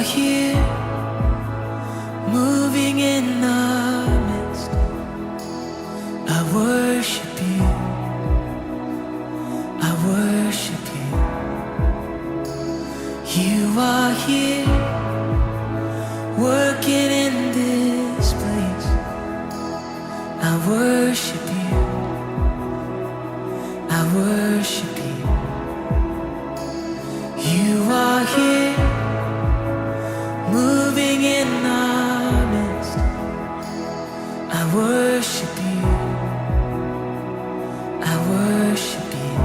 here, moving in our midst. I worship you, I worship you. You are here, working in this place. I worship you, I worship you. You are here, moving in our midst. I worship you, I worship you.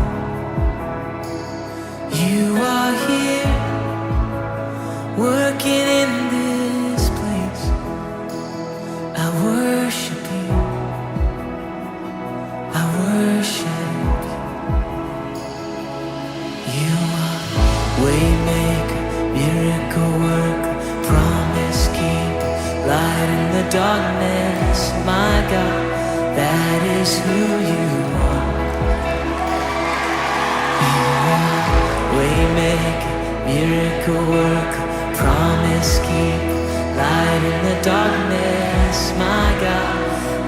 You are here, working in this place. I worship you, I worship you. You are waymaker, miracle worker, promise keeper, light in the darkness. My God, that is who you are. You are waymaker, miracle worker, promise keeper, light in the darkness. My God,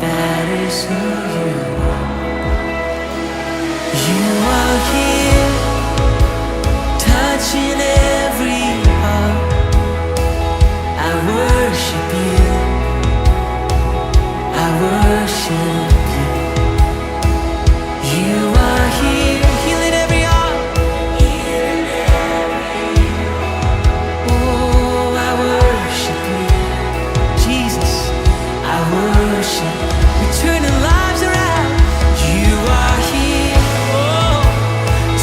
that is who you are. You are here, touching every heart. I worship you, I worship you. You are here, healing every heart. Oh, I worship you, Jesus, I worship. You're turning lives around. You are here, oh,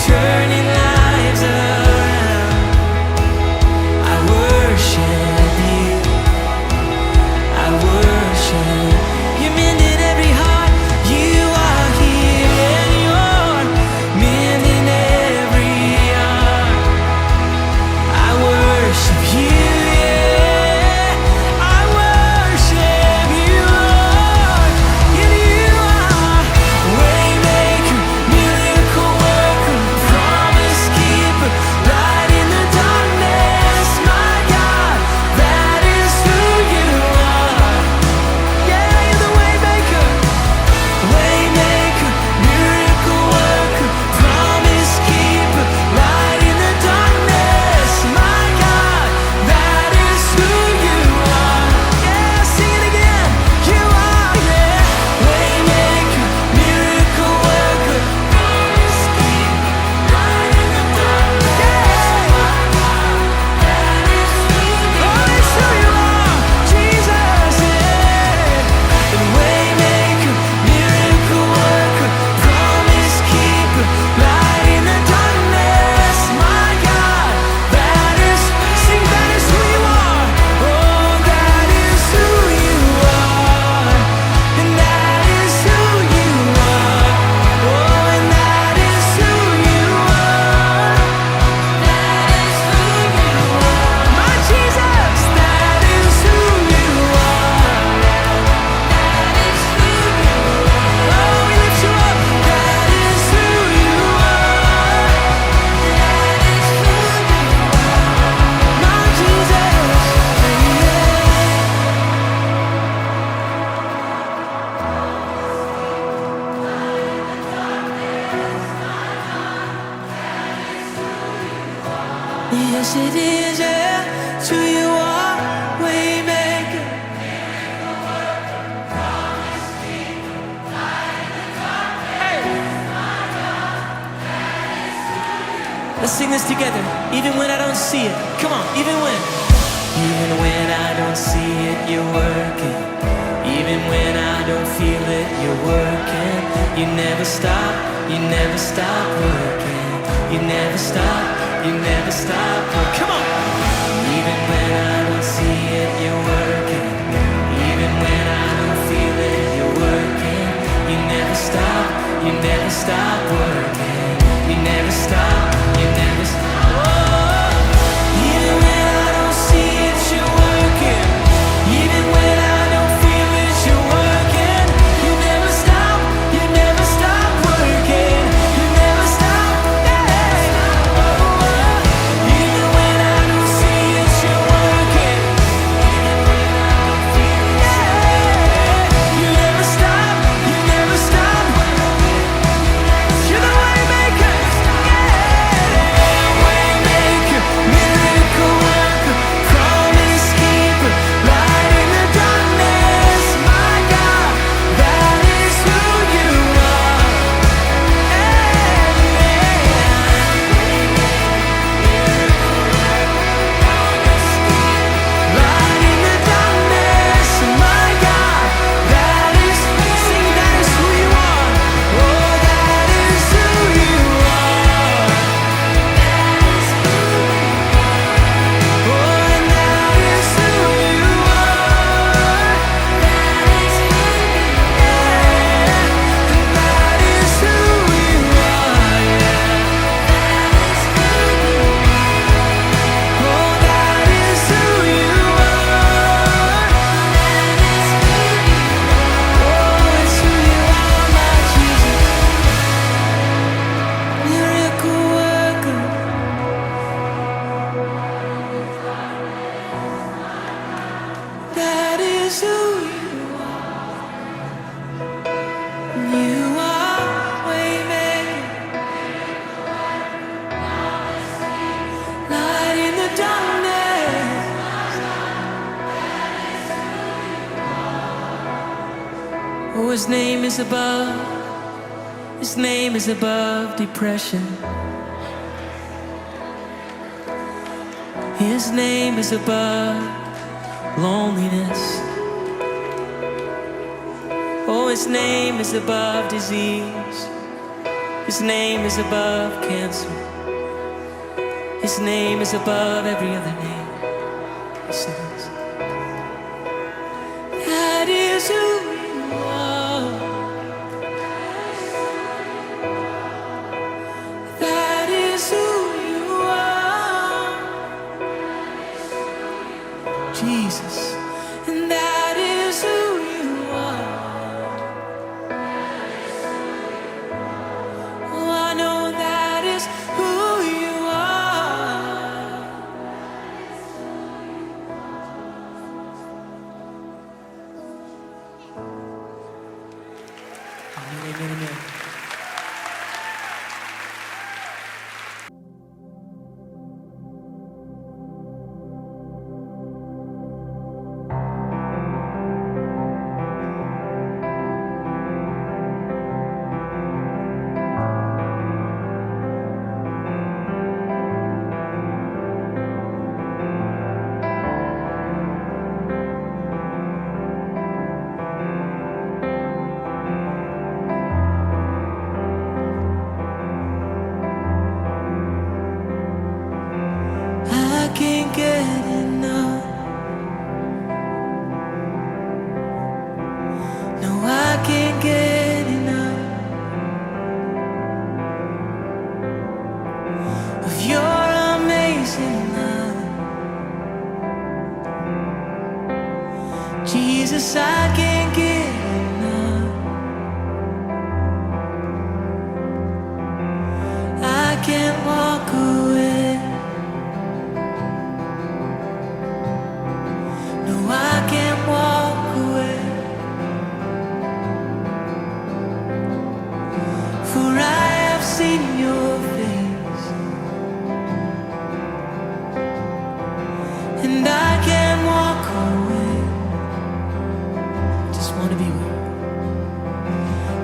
turning lives around. I worship you, I worship. You're mending every heart. You are here and you're mending every heart. I worship you, yeah. I worship you, Lord. And you are waymaker, miracle worker, promise keeper, light in the darkness. My God, that is who you are. Yeah, you're the waymaker, waymaker, miracle worker, promise keeper, light in the darkness. My God, that is who you are. Yeah, sing it again. You are, yeah, waymaker, miracle worker, promise keeper, light in the darkness. My God, that is who you are. Oh, it's who you are, Jesus, yeah. And waymaker, miracle worker, promise keeper, light in the darkness. My God, that is, sing, that is who you are. Oh, that is who you are. And that is who you are. Oh, and that is who you are. That is who you are. My Jesus, that is who you are. That is who you are. Oh, we lift you up. That is who you are. That is who you are. My Jesus, yes it is, yeah. It's who you are, waymaker. Let's sing this together, even when I don't see it. Come on, even when I don't see it, you're working. Even when I don't feel it, you're working. You never stop, you never stop working. You never stop, you never stop working. Come on. Even when I don't see it, you're working. Even when I don't feel it, you're working. You never stop, you never stop working. You never stop, you never stop. Oh, even when I don't see it, you're working. Even when I don't feel it, you're working. You never stop, you never stop working. You never stop, yeah. Oh, even when I Oh, his name is above. His name is above depression. His name is above loneliness. Oh, his name is above disease. His name is above cancer. His name is above every other name. He says, that is who you are. That is who you are. Jesus, and that is who you are. Oh, I know that is who you are. Amen, amen, amen. I can't get enough. No, I can't get enough of your amazing love. Jesus, I can't get enough. I can't walk away. No, I can't walk away. For I have seen your face, and I can't walk away. Just wanna be with you.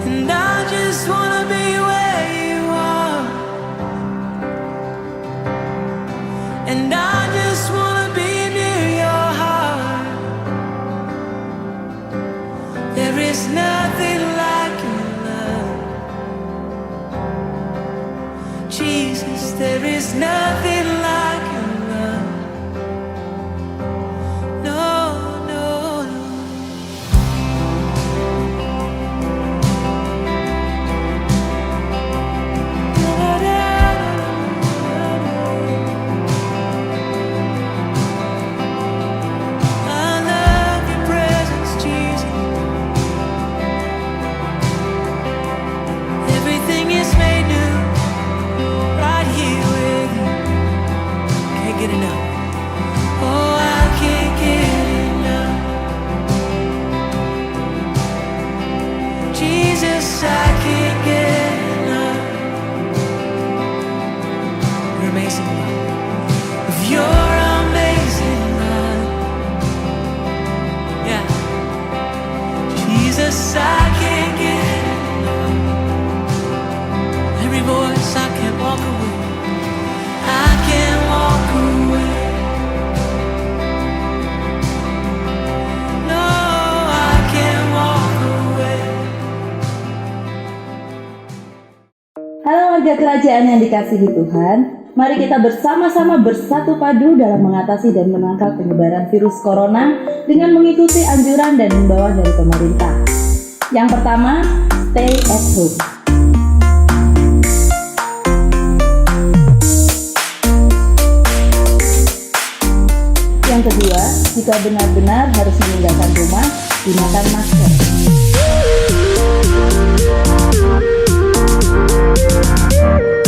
And I just wanna be where you are. And I just wanna be near your heart. There is nothing like your love. Jesus, there is nothing like your love. No, no, no. I love your presence, Jesus. Everything is made new right here with you. Can't get enough. Oh, I can't get enough. Jesus, I can't get enough. Your amazing love. Of your amazing love. Yeah. Jesus, I can't get enough. Every voice, I can't walk away. I can't walk away. No, I can't walk away. Halo warga kerajaan yang dikasihi Tuhan, mari kita bersama-sama bersatu padu dalam mengatasi dan menangkal penyebaran virus corona dengan mengikuti anjuran dan himbauan dari pemerintah. Yang pertama, stay at home. Yang kedua, jika benar-benar harus meninggalkan rumah, gunakan masker.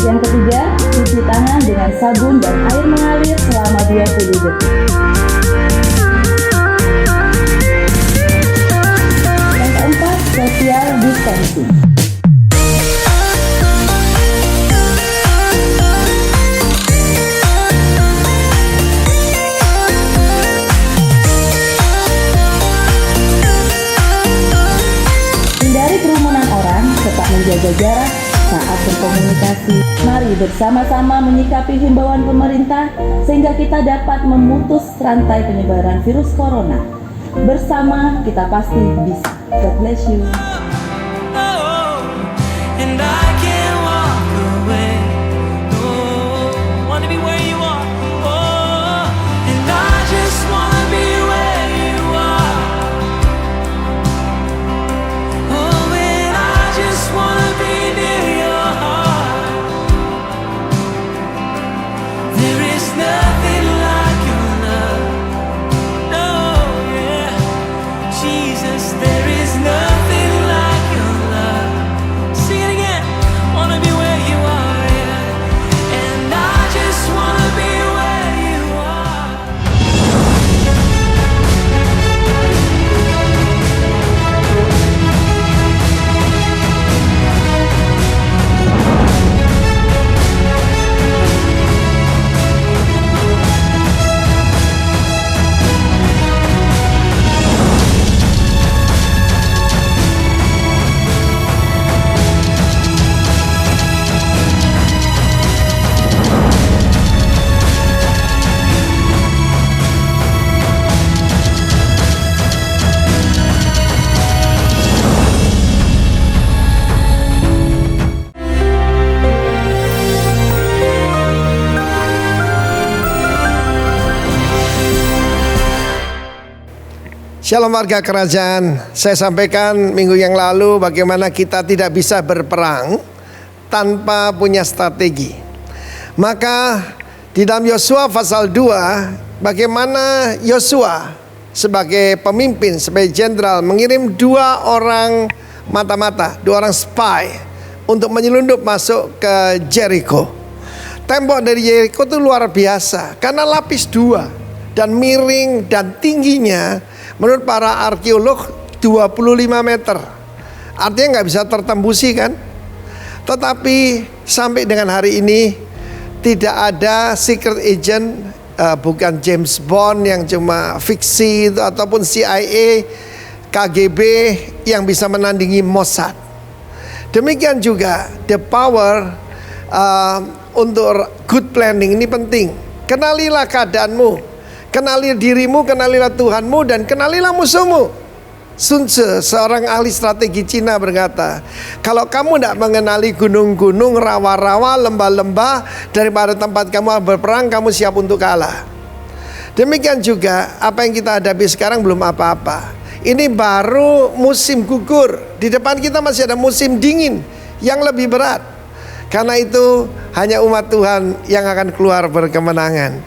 Yang ketiga, cuci tangan dengan sabun dan air mengalir selama 20 detik. Yang keempat, social distancing. menjaga jarak saat berkomunikasi. Mari bersama-sama menyikapi himbauan pemerintah sehingga kita dapat memutus rantai penyebaran virus corona. Bersama kita pasti bisa. God bless you. Oh, and I can't walk away. Oh, wanna be where you are. Oh, and I just wanna be where you are. Oh, and I just wanna be near your heart. There is nothing like your love. No, yeah, Jesus, there is nothing like your love. Sing it again. Wanna be where you are, yeah. And I just wanna be where you are. Shalom warga kerajaan, saya sampaikan minggu yang lalu bagaimana kita tidak bisa berperang tanpa punya strategi. Maka di dalam Yosua pasal 2, bagaimana Yosua sebagai pemimpin, sebagai jenderal mengirim 2 orang mata-mata, 2 orang spy untuk menyelundup masuk ke Jericho. Tembok dari Jericho itu luar biasa karena lapis 2 dan miring dan tingginya menurut para arkeolog 25 meter. Artinya nggak bisa tertembusi kan. Tetapi sampai dengan hari ini tidak ada secret agent, bukan James Bond yang cuma fiksi itu, ataupun CIA, KGB yang bisa menandingi Mossad. Demikian juga the power untuk good planning ini penting. Kenalilah keadaanmu, kenali dirimu, kenalilah Tuhanmu, dan kenalilah musuhmu. Sun Tzu, seorang ahli strategi Cina, berkata, kalau kamu tidak mengenali gunung-gunung, rawa-rawa, lembah-lembah, daripada tempat kamu berperang, kamu siap untuk kalah. Demikian juga apa yang kita hadapi sekarang belum apa-apa. Ini baru musim gugur. Di depan kita masih ada musim dingin yang lebih berat. Karena itu hanya umat Tuhan yang akan keluar berkemenangan.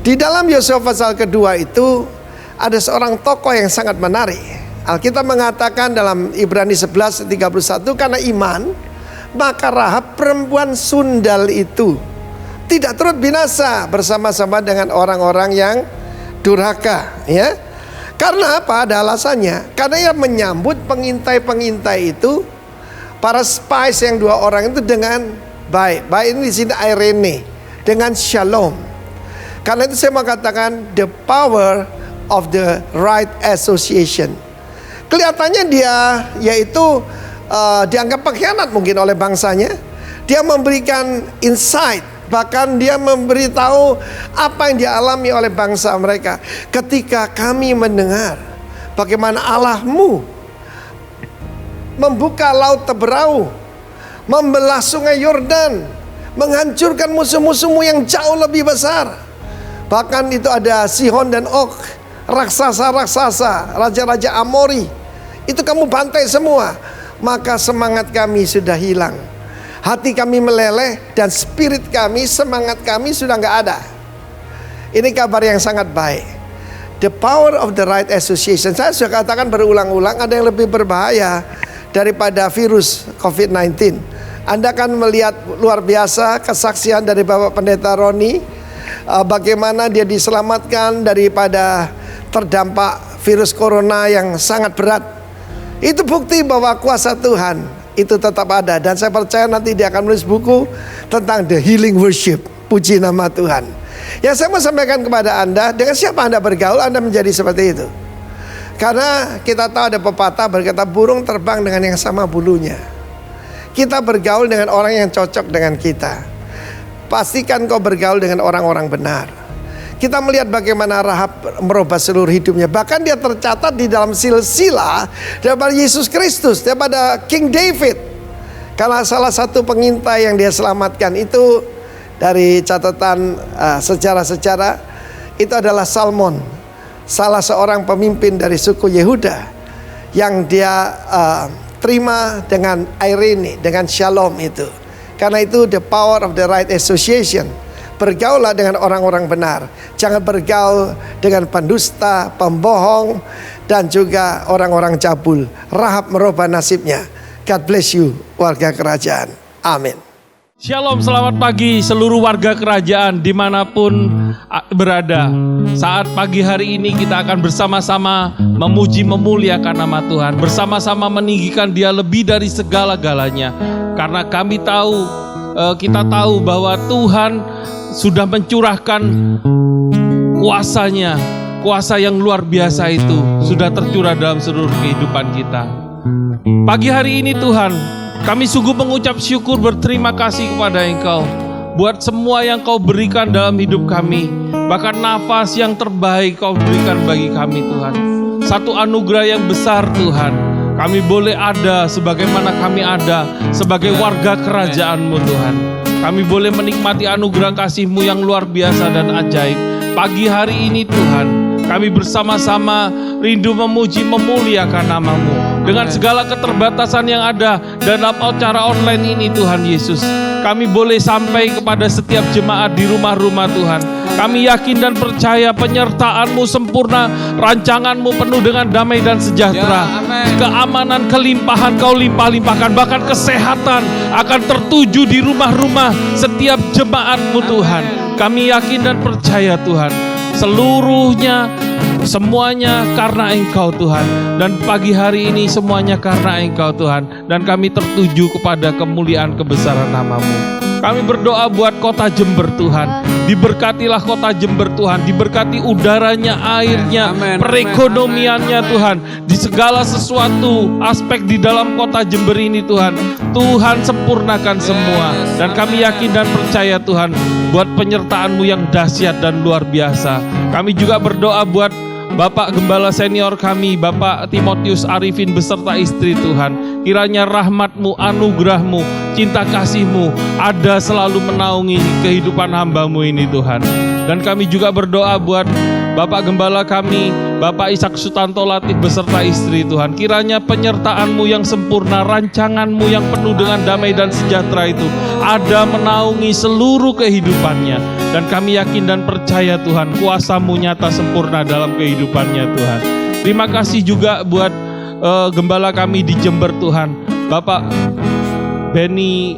Di dalam Yosua pasal kedua itu ada seorang tokoh yang sangat menarik. Alkitab mengatakan dalam Ibrani 11:31, karena iman maka Rahab perempuan sundal itu tidak turut binasa bersama-sama dengan orang-orang yang durhaka, ya. Karena apa? Ada alasannya. Karena ia menyambut pengintai-pengintai itu, para spies yang 2 orang itu dengan baik. Baik ini di sini Irene, dengan shalom. Karena itu saya mau katakan the power of the right association. Kelihatannya dia yaitu dianggap pengkhianat mungkin oleh bangsanya. Dia memberikan insight, bahkan dia memberitahu apa yang dialami oleh bangsa mereka. Ketika kami mendengar bagaimana Allahmu membuka laut Teberau, membelah sungai Yordan, menghancurkan musuh-musuhmu yang jauh lebih besar. Bahkan itu ada Sihon dan Og, raksasa-raksasa, raja-raja Amori. Itu kamu bantai semua. Maka semangat kami sudah hilang. Hati kami meleleh dan spirit kami, semangat kami sudah nggak ada. Ini kabar yang sangat baik. The power of the right association. Saya sudah katakan berulang-ulang, ada yang lebih berbahaya daripada virus COVID-19. Anda akan melihat luar biasa kesaksian dari Bapak Pendeta Roni, bagaimana dia diselamatkan daripada terdampak virus corona yang sangat berat. Itu bukti bahwa kuasa Tuhan itu tetap ada. Dan saya percaya nanti dia akan menulis buku tentang the healing worship. Puji nama Tuhan. Yang saya mau sampaikan kepada Anda, dengan siapa Anda bergaul, Anda menjadi seperti itu. Karena kita tahu ada pepatah berkata, burung terbang dengan yang sama bulunya. Kita bergaul dengan orang yang cocok dengan kita. Pastikan kau bergaul dengan orang-orang benar. Kita melihat bagaimana Rahab merubah seluruh hidupnya. Bahkan dia tercatat di dalam silsilah daripada Yesus Kristus, daripada King David. Karena salah satu pengintai yang dia selamatkan itu dari catatan sejarah-sejarah, itu adalah Salmon, salah seorang pemimpin dari suku Yehuda yang dia terima dengan irene, dengan shalom itu. Karena itu the power of the right association. Bergaullah dengan orang-orang benar. Jangan bergaul dengan pendusta, pembohong, dan juga orang-orang cabul. Rahab merubah nasibnya. God bless you, warga kerajaan. Amin. Shalom, selamat pagi seluruh warga kerajaan dimanapun berada. Saat pagi hari ini kita akan bersama-sama memuji memuliakan nama Tuhan. Bersama-sama meninggikan Dia lebih dari segala-galanya. Karena kita tahu bahwa Tuhan sudah mencurahkan kuasanya. Kuasa yang luar biasa itu sudah tercurah dalam seluruh kehidupan kita. Pagi hari ini Tuhan, kami sungguh mengucap syukur, berterima kasih kepada Engkau buat semua yang Kau berikan dalam hidup kami. Bahkan nafas yang terbaik Kau berikan bagi kami Tuhan. Satu anugerah yang besar Tuhan. Kami boleh ada sebagaimana kami ada sebagai warga kerajaan-Mu Tuhan. Kami boleh menikmati anugerah kasih-Mu yang luar biasa dan ajaib. Pagi hari ini Tuhan, kami bersama-sama rindu memuji memuliakan nama-Mu. Dengan segala keterbatasan yang ada dalam acara online ini Tuhan Yesus, kami boleh sampai kepada setiap jemaat di rumah-rumah Tuhan. Kami yakin dan percaya penyertaan-Mu sempurna, rancangan-Mu penuh dengan damai dan sejahtera. Keamanan, kelimpahan Kau limpah-limpahkan, bahkan kesehatan akan tertuju di rumah-rumah setiap jemaat-Mu Tuhan. Kami yakin dan percaya Tuhan, seluruhnya, semuanya karena Engkau Tuhan. Dan pagi hari ini semuanya karena Engkau Tuhan. Dan kami tertuju kepada kemuliaan kebesaran nama-Mu. Kami berdoa buat kota Jember Tuhan. Diberkatilah kota Jember Tuhan. Diberkati udaranya, airnya, perekonomiannya Tuhan. Di segala sesuatu aspek di dalam kota Jember ini Tuhan, Tuhan sempurnakan semua. Dan kami yakin dan percaya Tuhan buat penyertaan-Mu yang dahsyat dan luar biasa. Kami juga berdoa buat Bapak Gembala Senior kami, Bapak Timotius Arifin beserta istri Tuhan. Kiranya rahmat-Mu, anugerah-Mu, cinta kasih-Mu ada selalu menaungi kehidupan hamba-Mu ini Tuhan. Dan kami juga berdoa buat Bapak Gembala kami, Bapak Ishak Sutanto Latif beserta istri Tuhan. Kiranya penyertaan-Mu yang sempurna, rancangan-Mu yang penuh dengan damai dan sejahtera itu ada menaungi seluruh kehidupannya. Dan kami yakin dan percaya Tuhan, kuasa-Mu nyata sempurna dalam kehidupannya Tuhan. Terima kasih juga buat gembala kami di Jember Tuhan, Bapak Benny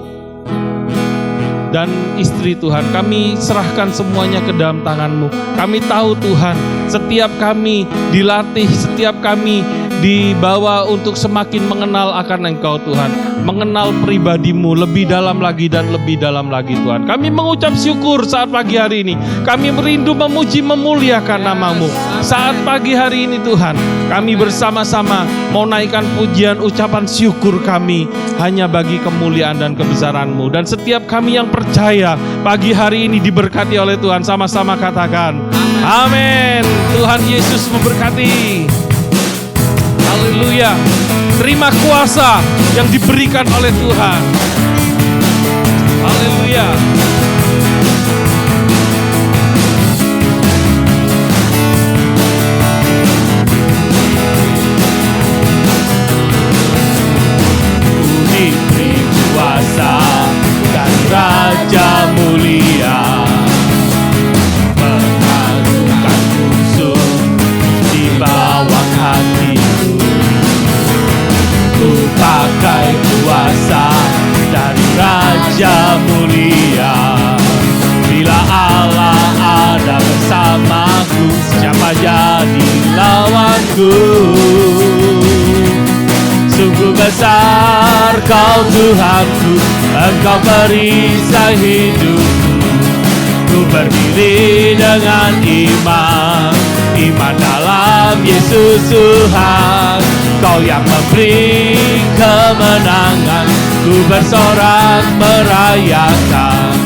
dan istri Tuhan. Kami serahkan semuanya ke dalam tangan-Mu. Kami tahu Tuhan, setiap kami dilatih, setiap kami dibawa untuk semakin mengenal akan Engkau Tuhan, mengenal pribadi-Mu lebih dalam lagi dan lebih dalam lagi Tuhan. Kami mengucap syukur saat pagi hari ini. Kami merindu memuji memuliakan nama-Mu. Saat pagi hari ini Tuhan, kami bersama-sama mau naikkan pujian ucapan syukur kami hanya bagi kemuliaan dan kebesaran-Mu. Dan setiap kami yang percaya pagi hari ini diberkati oleh Tuhan, sama-sama katakan amin. Tuhan Yesus memberkati. Haleluya. Terima kuasa yang diberikan oleh Tuhan. Haleluya. Diberi kuasa dan Raja mulia, mengagungkan musuh di bawah kaki. Ku pakai kuasa dari Raja mulia. Bila Allah ada bersamaku, siapa jadi lawanku? Sungguh besar Kau Tuhanku, Engkau perisai hidupku. Ku berdiri dengan iman, iman dalam Yesus Tuhan. Kau yang memberi kemenangan, ku bersorak merayakan.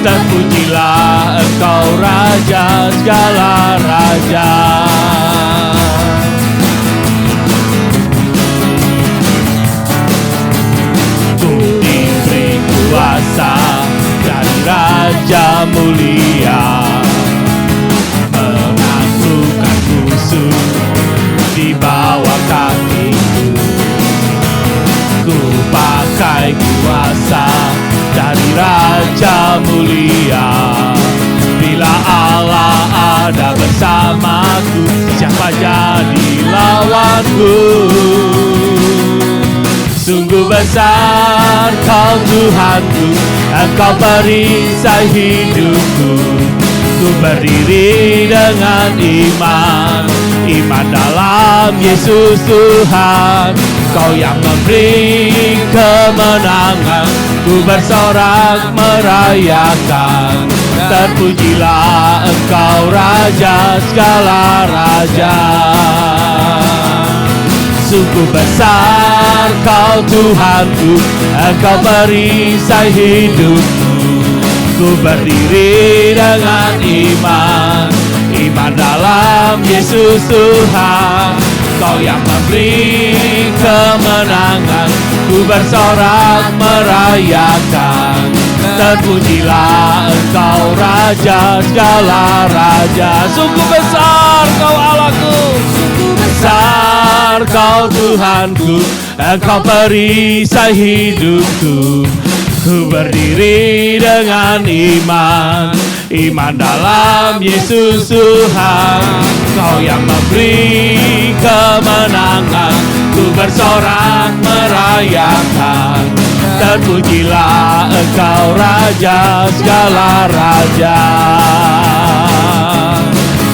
Terpujilah Engkau Raja segala raja. Ku diberi kuasa dari Raja mulia, menaklukkan musuh di bawah kakiku. Ku pakai kuasa dari Raja mulia. Bila Allah ada bersamaku, siapa jadi lawanku? Sungguh besar Kau Tuhanku, Engkau perisai hidupku. Ku berdiri dengan iman, iman dalam Yesus Tuhan. Kau yang memberi kemenangan, ku bersorak merayakan. Terpujilah Engkau Raja segala raja. Sungguh besar Kau Tuhanku, Engkau perisai hidupku. Ku berdiri dengan iman, iman dalam Yesus Tuhan. Kau yang memberi kemenangan, ku bersorak merayakan. Terpujilah Engkau Raja segala raja. Sungguh besar Kau Allahku, sungguh besar Kau Tuhanku, Engkau perisai hidupku. Ku berdiri dengan iman, iman dalam Yesus Tuhan. Kau yang memberi kemenangan, ku bersorak merayakan. Terpujilah Engkau Raja segala raja.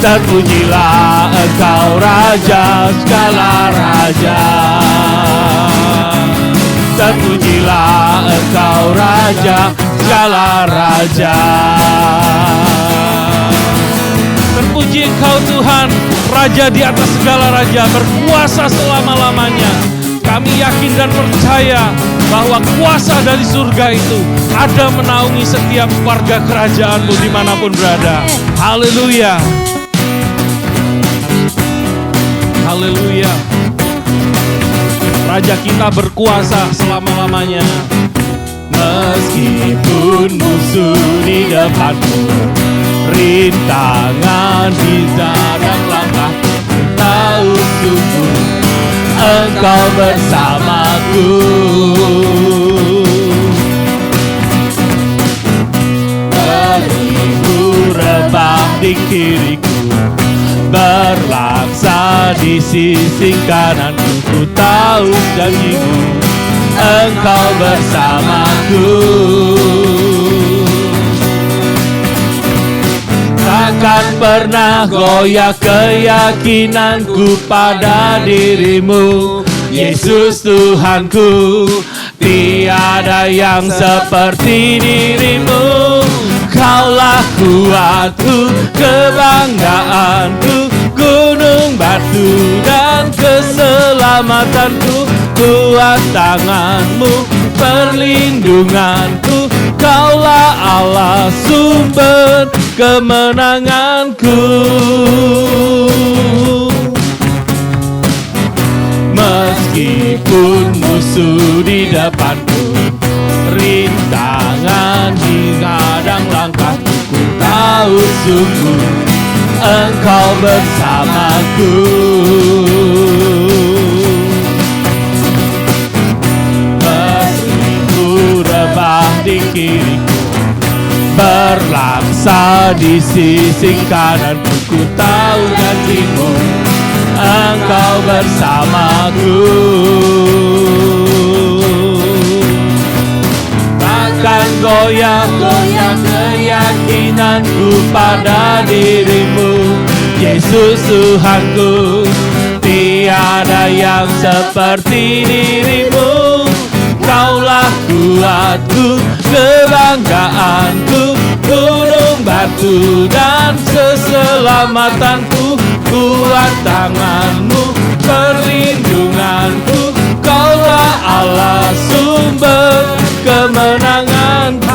Terpujilah Engkau Raja segala raja. Terpujilah Engkau Raja segala raja. Terpuji Engkau Tuhan, Raja di atas segala raja, berkuasa selama-lamanya. Kami yakin dan percaya bahwa kuasa dari surga itu ada menaungi setiap warga kerajaan-Mu dimanapun berada. Haleluya. Haleluya. Raja kita berkuasa selama-lamanya. Meskipun musuh di depanku, rintangan di dalam langkahku, tahu sungguh Engkau bersamaku. Beribu rebah di kiriku, berlaksa di sisi kananku. Ku tahu janji-Mu, Engkau bersamaku. Takkan pernah goyah keyakinanku pada diri-Mu, Yesus Tuhanku. Tiada yang seperti diri-Mu. Kaulah kuatku, kebanggaanku, gunung batu dan keselamatanku. Kuat tangan-Mu, perlindunganku. Kaulah Allah, sumber kemenanganku. Meskipun musuh di depanku, rintangan di hadang langkahku, ku tahu sungguh Engkau bersamaku. Meskipun rebah di kiriku, berlaksa di sisi kananku, ku tahu janji-Mu, Engkau bersamaku. Takkan goyah-goyah keyakinanku pada diri-Mu, Yesus Tuhanku. Tiada yang seperti diri-Mu. Kaulah kuatku, kebanggaanku, gunung batu dan keselamatanku. Kuat tangan-Mu, perlindungan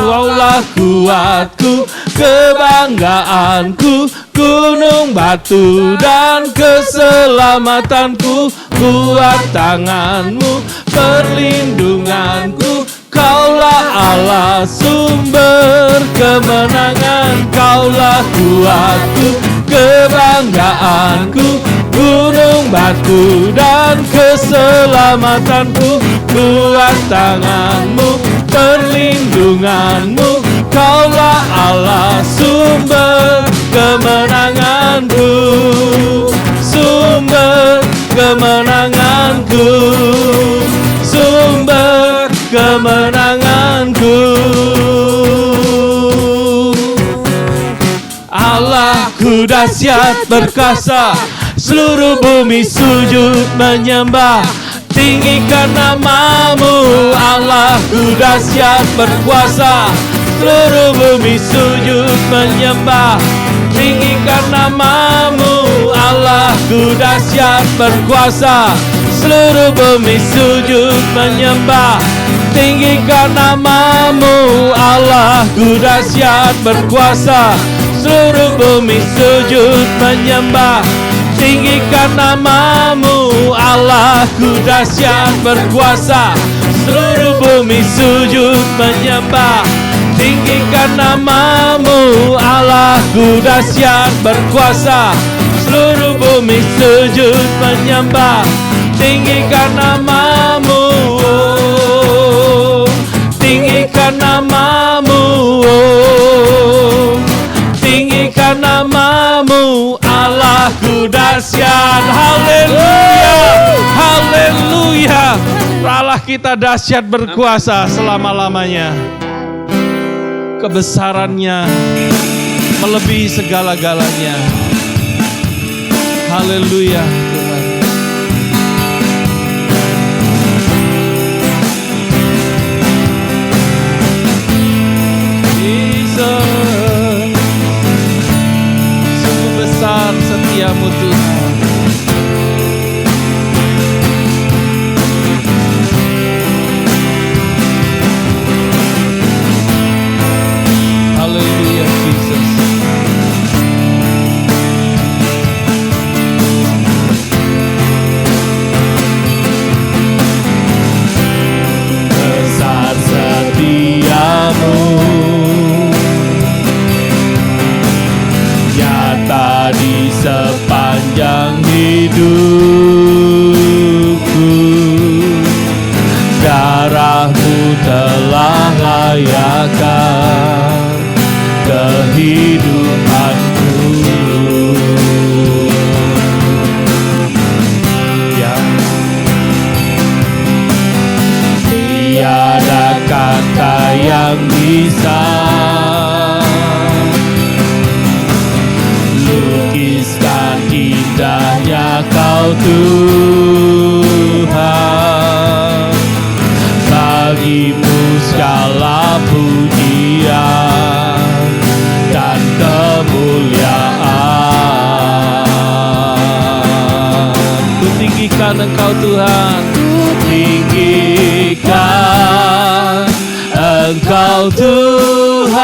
Kaulah kuatku, kebanggaanku, gunung batu dan keselamatanku. Kuat tanganmu, perlindunganku, Kaulah Allah sumber kemenangan. Kaulah kuatku, kebanggaanku, gunung batu dan keselamatanku. Kuat tanganmu, perlindunganmu, Kaulah Allah sumber kemenanganku. Sumber kemenanganku, sumber kemenanganku. Allahku dahsyat berkuasa, seluruh bumi sujud menyembah. Tinggikan namamu. Allahku dahsyat berkuasa, seluruh bumi sujud menyembah. Tinggikan namamu. Allahku dahsyat berkuasa, seluruh bumi sujud menyembah. Tinggikan namamu. Allahku dahsyat berkuasa, seluruh bumi sujud menyembah. Tinggikan namamu. Allahku dahsyat berkuasa, seluruh bumi sujud menyembah. Tinggikan namamu. Allahku dahsyat berkuasa, seluruh bumi sujud menyembah. Tinggikan namamu. Tinggikan namamu. Tinggikan namamu. Allahku dahsyat. Haleluya, haleluya. Allah kita dahsyat berkuasa selama-lamanya. Kebesarannya melebihi segala-galanya. Haleluya Tuhan. Jesus, sungguh besar setiamu Tuhan. Haleluya Jesus. Besar setiamu, nyata di sepanjang hidupku. Darahmu telah layakkan kehidupanku. Ya, tiada kata yang bisa lukiskan indahnya Kau Tuhan. Bagimu segala pujian dan kemuliaan. Ku tinggikan Engkau Tuhan, ku tinggikan Engkau Tuhan,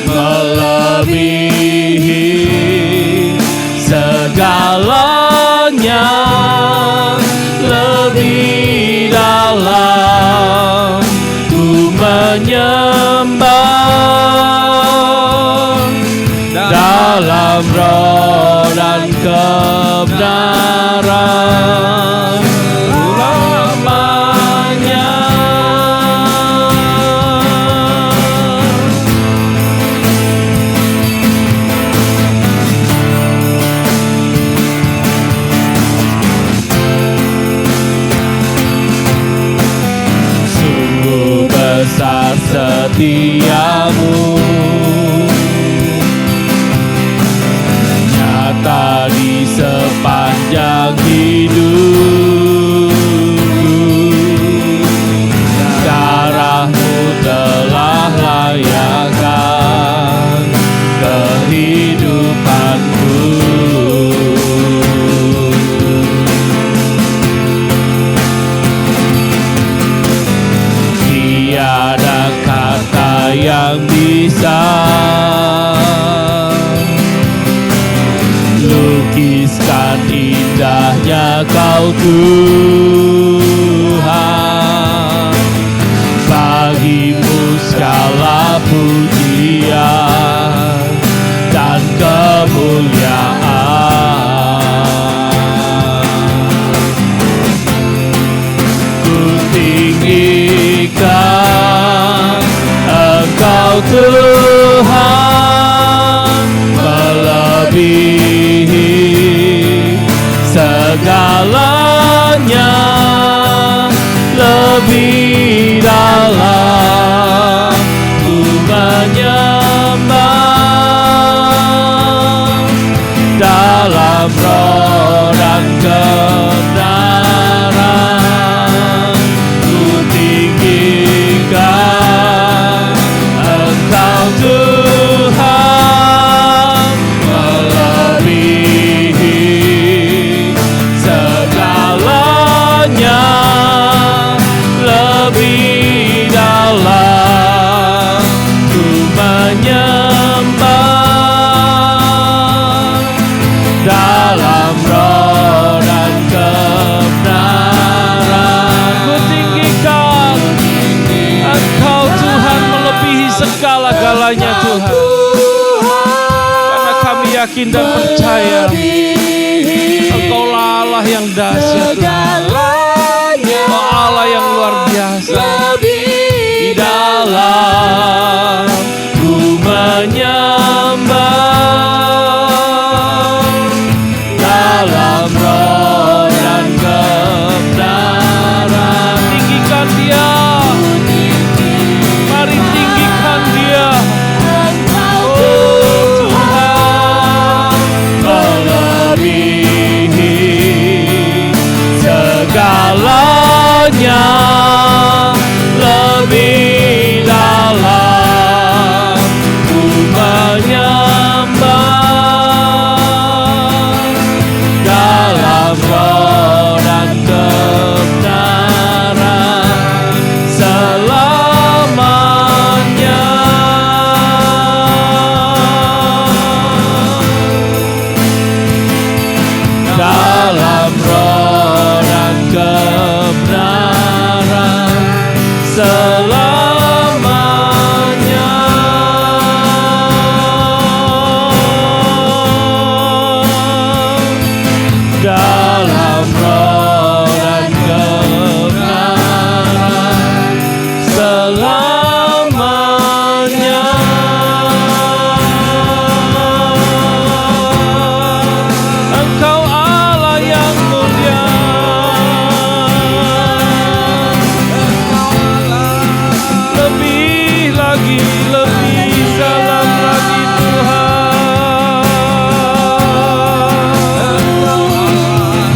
melebihi segalanya, lebih dalam ku menyembah dalam roh dan kebenaran lamanya. Sungguh besar setiamu, nyata di sepanjang dan indahnya Kau Tuhan. Bagimu segala pujian dan kemuliaan. Ku tinggikan Engkau Tuhan, melebihi segalanya, lebih dalam ku menyembah, dalam roh dan kebenaran. Ku tinggikan Engkau Tuhan, melebihi segalanya, lebih dalam ku menyembah, dalam roh dan kebenaran. Ku tinggikan Engkau Tuhan, melebihi segala-galanya Tuhan, karena kami yakin dan percaya Engkaulah Allah yang dahsyat, Engkau Allah yang luar biasa. Di dalam ku menyembah, dalam roh dan kebenaran. Tinggikan Dia, mari tinggikan Dia. Oh Tuhan, melebihi segalanya, lebih dalam ku menyembah, dalam roh dan kebenaran selamanya. Dalam roh dan kebenaran selamanya. Dalam roh dan kebenaran selamanya. Engkau Allah yang mulia, lebih lagi, lebih dalam lagi Tuhan.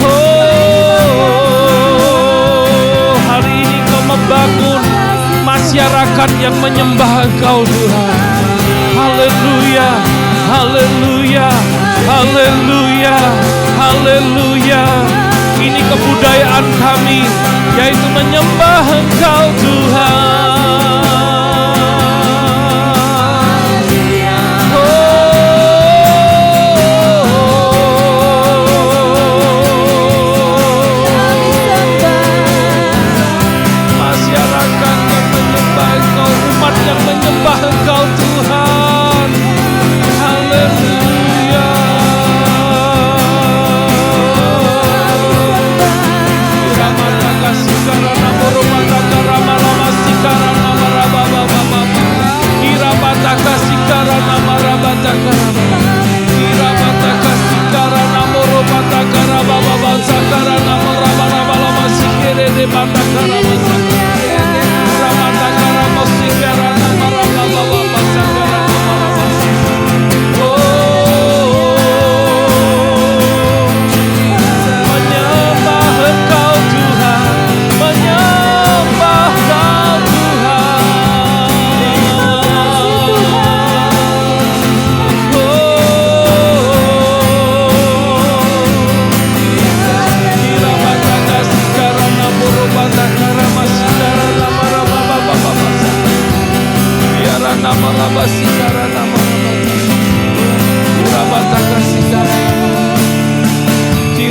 Oh, hari ini Kau membangun masyarakat yang menyembah Engkau Tuhan. Haleluya, haleluya, haleluya, haleluya. Ini kebudayaan kami, yaitu menyembah Engkau Tuhan. Masyarakat yang menyembah Engkau, umat yang menyembah Engkau Tuhan. Haleluya. Ramata kasih karena moro mata karama lama sikara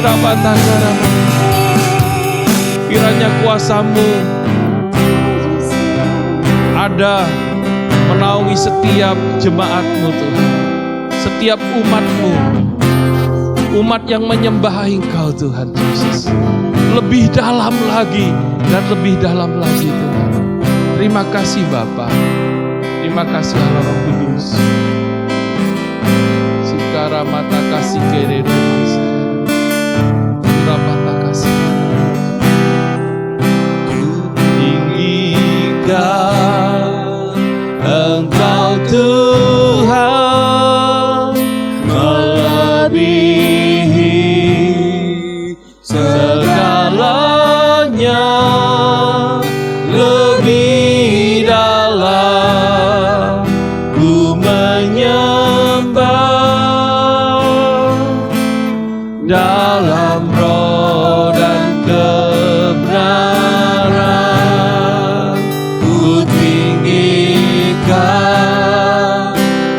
Rabatandarama. Kiranya kuasa-Mu ada menaungi setiap jemaat-Mu Tuhan, setiap umat-Mu, umat yang menyembah Engkau Tuhan Yesus, lebih dalam lagi dan lebih dalam lagi Tuhan. Terima kasih Bapa, terima kasih Allah Roh Kudus. Sikara mata kasih kere rumah Rabata kasih. Engkau Tuhan melebihi segalanya, lebih dalam ku menyembah dalam roh dan kebenaran. Ku tinggikan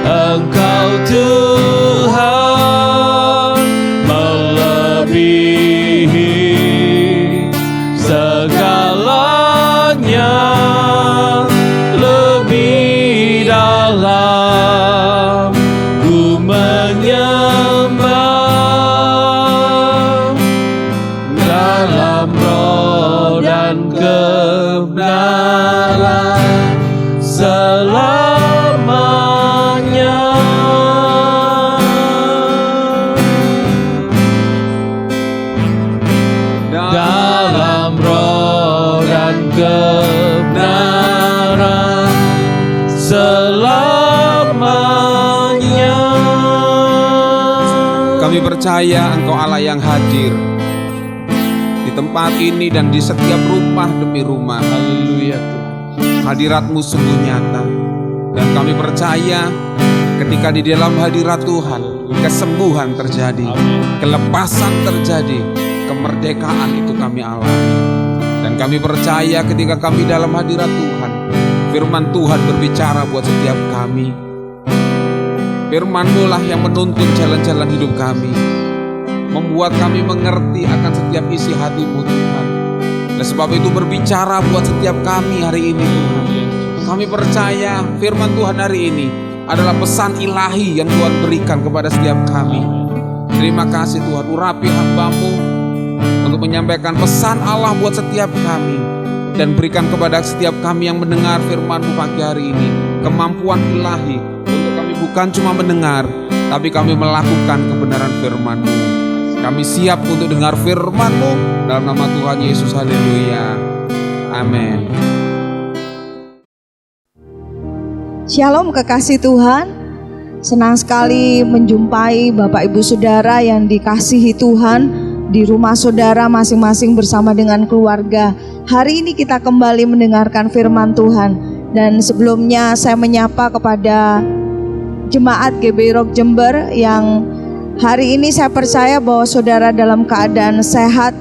Engkau Tuhan melebihi segalanya, lebih dalam ku menyembah dalam roh dan kebenaran selamanya. Dalam roh dan kebenaran selamanya. Kami percaya Engkau Allah yang hadir di tempat ini dan di setiap rumah demi rumah. Haleluya Tuhan. Hadirat-Mu sungguh nyata, dan kami percaya ketika di dalam hadirat Tuhan kesembuhan terjadi, kelepasan terjadi, kemerdekaan itu kami alami. Dan kami percaya ketika kami dalam hadirat Tuhan, firman Tuhan berbicara buat setiap kami. Firman-Mu lah yang menuntun jalan-jalan hidup kami, membuat kami mengerti akan setiap isi hati-Mu Tuhan. Dan sebab itu berbicara buat setiap kami hari ini Tuhan. Kami percaya firman Tuhan hari ini adalah pesan ilahi yang Tuhan berikan kepada setiap kami. Terima kasih Tuhan, urapi hamba-Mu untuk menyampaikan pesan Allah buat setiap kami. Dan berikan kepada setiap kami yang mendengar firman-Mu pagi hari ini kemampuan ilahi untuk kami bukan cuma mendengar, tapi kami melakukan kebenaran firman-Mu. Kami siap untuk dengar firman-Mu dalam nama Tuhan Yesus. Haleluya. Amin. Shalom kekasih Tuhan. Senang sekali menjumpai Bapak Ibu Saudara yang dikasihi Tuhan di rumah saudara masing-masing bersama dengan keluarga. Hari ini kita kembali mendengarkan firman Tuhan. Dan sebelumnya saya menyapa kepada jemaat GBI Rock Jember yang hari ini saya percaya bahwa saudara dalam keadaan sehat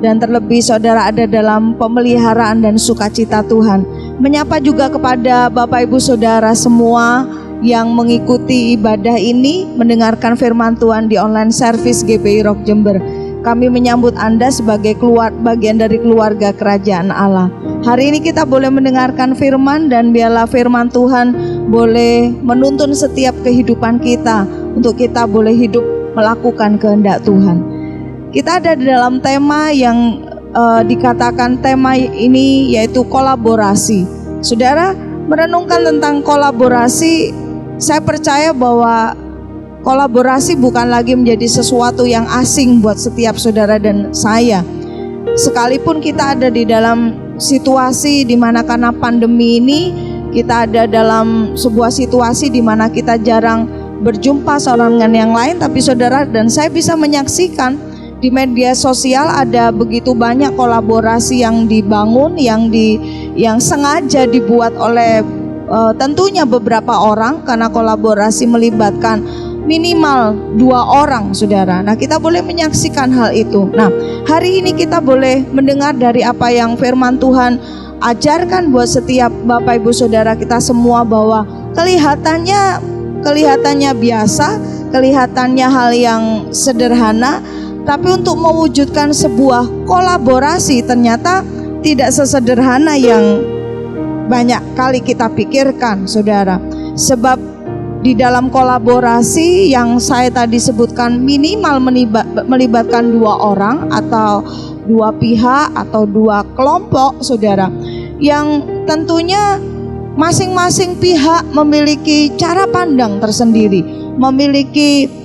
dan terlebih saudara ada dalam pemeliharaan dan sukacita Tuhan. Menyapa juga kepada Bapak Ibu Saudara semua yang mengikuti ibadah ini, mendengarkan firman Tuhan di online service GBI Rock Jember. Kami menyambut Anda sebagai bagian dari keluarga kerajaan Allah. Hari ini kita boleh mendengarkan firman, dan biarlah firman Tuhan boleh menuntun setiap kehidupan kita untuk kita boleh hidup melakukan kehendak Tuhan. Kita ada di dalam tema yang dikatakan tema ini yaitu kolaborasi. Saudara merenungkan tentang kolaborasi, saya percaya bahwa kolaborasi bukan lagi menjadi sesuatu yang asing buat setiap saudara dan saya. Sekalipun kita ada di dalam situasi di mana karena pandemi ini, kita ada dalam sebuah situasi di mana kita jarang berjumpa seorang dengan yang lain, tapi saudara dan saya bisa menyaksikan di media sosial ada begitu banyak kolaborasi yang dibangun, yang sengaja dibuat oleh tentunya beberapa orang, karena kolaborasi melibatkan minimal 2 orang, saudara. Nah, kita boleh menyaksikan hal itu. Nah, hari ini kita boleh mendengar dari apa yang firman Tuhan ajarkan buat setiap Bapak Ibu Saudara kita semua, bahwa kelihatannya biasa, kelihatannya hal yang sederhana, Tapi untuk mewujudkan sebuah kolaborasi ternyata tidak sesederhana yang banyak kali kita pikirkan, saudara. Sebab di dalam kolaborasi yang saya tadi sebutkan minimal melibatkan 2 orang atau 2 pihak atau 2 kelompok, saudara, yang tentunya masing-masing pihak memiliki cara pandang tersendiri, memiliki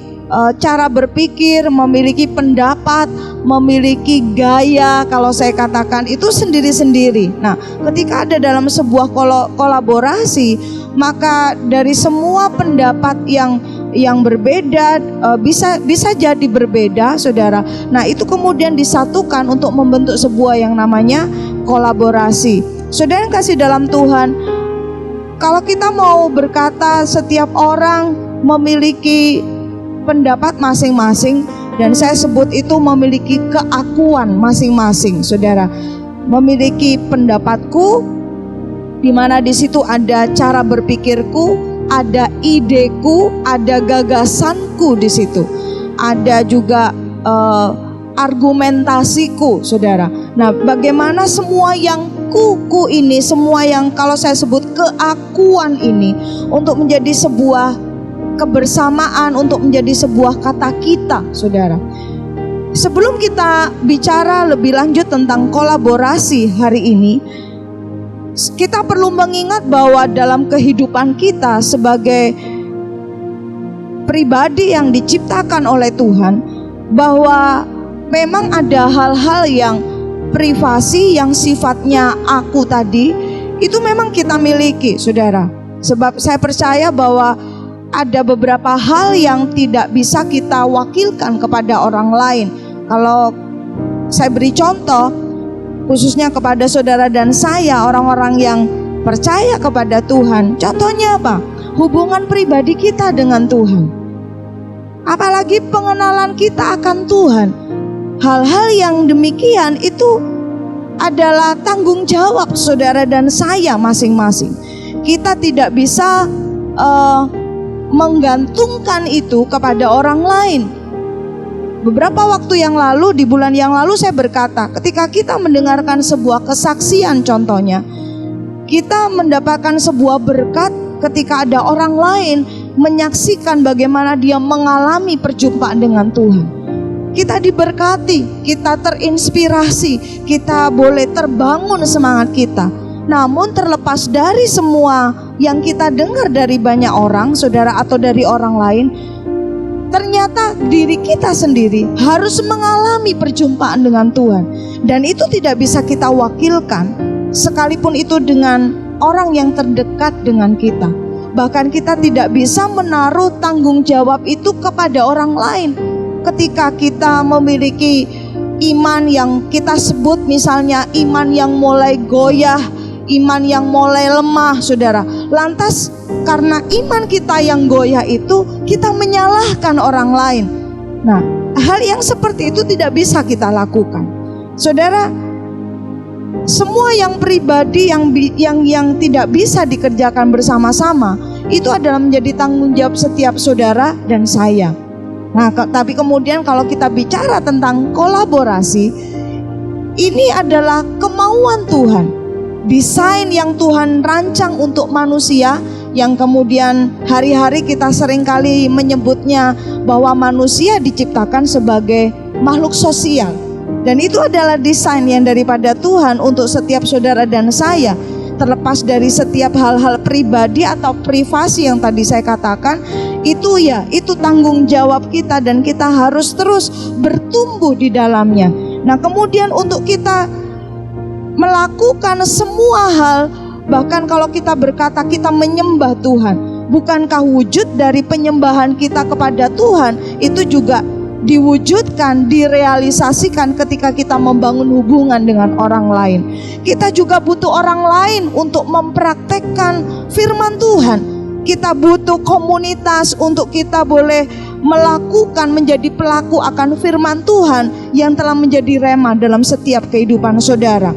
cara berpikir, memiliki pendapat, memiliki gaya, kalau saya katakan itu sendiri-sendiri. Nah, ketika ada dalam sebuah kolaborasi, maka dari semua pendapat yang berbeda, bisa jadi berbeda, saudara. Nah, itu kemudian disatukan untuk membentuk sebuah yang namanya kolaborasi. Saudara yang kasih dalam Tuhan, kalau kita mau berkata setiap orang memiliki pendapat masing-masing, dan saya sebut itu memiliki keakuan masing-masing, saudara. Memiliki pendapatku, di mana di situ ada cara berpikirku, ada ideku, ada gagasanku di situ, ada juga argumentasiku, saudara. Nah, bagaimana semua yang kuku ini, semua yang kalau saya sebut keakuan ini untuk menjadi sebuah kebersamaan, untuk menjadi sebuah kata kita, saudara. Sebelum kita bicara lebih lanjut tentang kolaborasi hari ini, kita perlu mengingat bahwa dalam kehidupan kita sebagai pribadi yang diciptakan oleh Tuhan, bahwa memang ada hal-hal yang privasi yang sifatnya aku tadi, itu memang kita miliki, saudara. Sebab saya percaya bahwa ada beberapa hal yang tidak bisa kita wakilkan kepada orang lain. Kalau saya beri contoh, khususnya kepada saudara dan saya, orang-orang yang percaya kepada Tuhan. Contohnya apa? Hubungan pribadi kita dengan Tuhan. Apalagi pengenalan kita akan Tuhan. Hal-hal yang demikian itu adalah tanggung jawab saudara dan saya masing-masing. Kita tidak bisa menggantungkan itu kepada orang lain. Beberapa waktu yang lalu, di bulan yang lalu, saya berkata, ketika kita mendengarkan sebuah kesaksian, contohnya kita mendapatkan sebuah berkat ketika ada orang lain menyaksikan bagaimana dia mengalami perjumpaan dengan Tuhan. Kita diberkati, kita terinspirasi, kita boleh terbangun semangat kita. Namun terlepas dari semua yang kita dengar dari banyak orang, saudara, atau dari orang lain, ternyata diri kita sendiri harus mengalami perjumpaan dengan Tuhan. Dan itu tidak bisa kita wakilkan, sekalipun itu dengan orang yang terdekat dengan kita. Bahkan kita tidak bisa menaruh tanggung jawab itu kepada orang lain. Ketika kita memiliki iman yang kita sebut misalnya iman yang mulai goyah, iman yang mulai lemah, saudara. Lantas karena iman kita yang goyah itu, kita menyalahkan orang lain. Nah, hal yang seperti itu tidak bisa kita lakukan, saudara. Semua yang pribadi yang tidak bisa dikerjakan bersama-sama, itu adalah menjadi tanggung jawab setiap saudara dan saya. Nah, tapi kemudian kalau kita bicara tentang kolaborasi, ini adalah kemauan Tuhan, desain yang Tuhan rancang untuk manusia, yang kemudian hari-hari kita seringkali menyebutnya bahwa manusia diciptakan sebagai makhluk sosial. Dan itu adalah desain yang daripada Tuhan untuk setiap saudara dan saya. Terlepas dari setiap hal-hal pribadi atau privasi yang tadi saya katakan, itu tanggung jawab kita dan kita harus terus bertumbuh di dalamnya. Nah, kemudian untuk kita melakukan semua hal, bahkan kalau kita berkata kita menyembah Tuhan, bukankah wujud dari penyembahan kita kepada Tuhan itu juga diwujudkan, direalisasikan ketika kita membangun hubungan dengan orang lain. Kita juga butuh orang lain untuk mempraktekkan firman Tuhan. Kita butuh komunitas untuk kita boleh melakukan, menjadi pelaku akan firman Tuhan yang telah menjadi rema dalam setiap kehidupan saudara.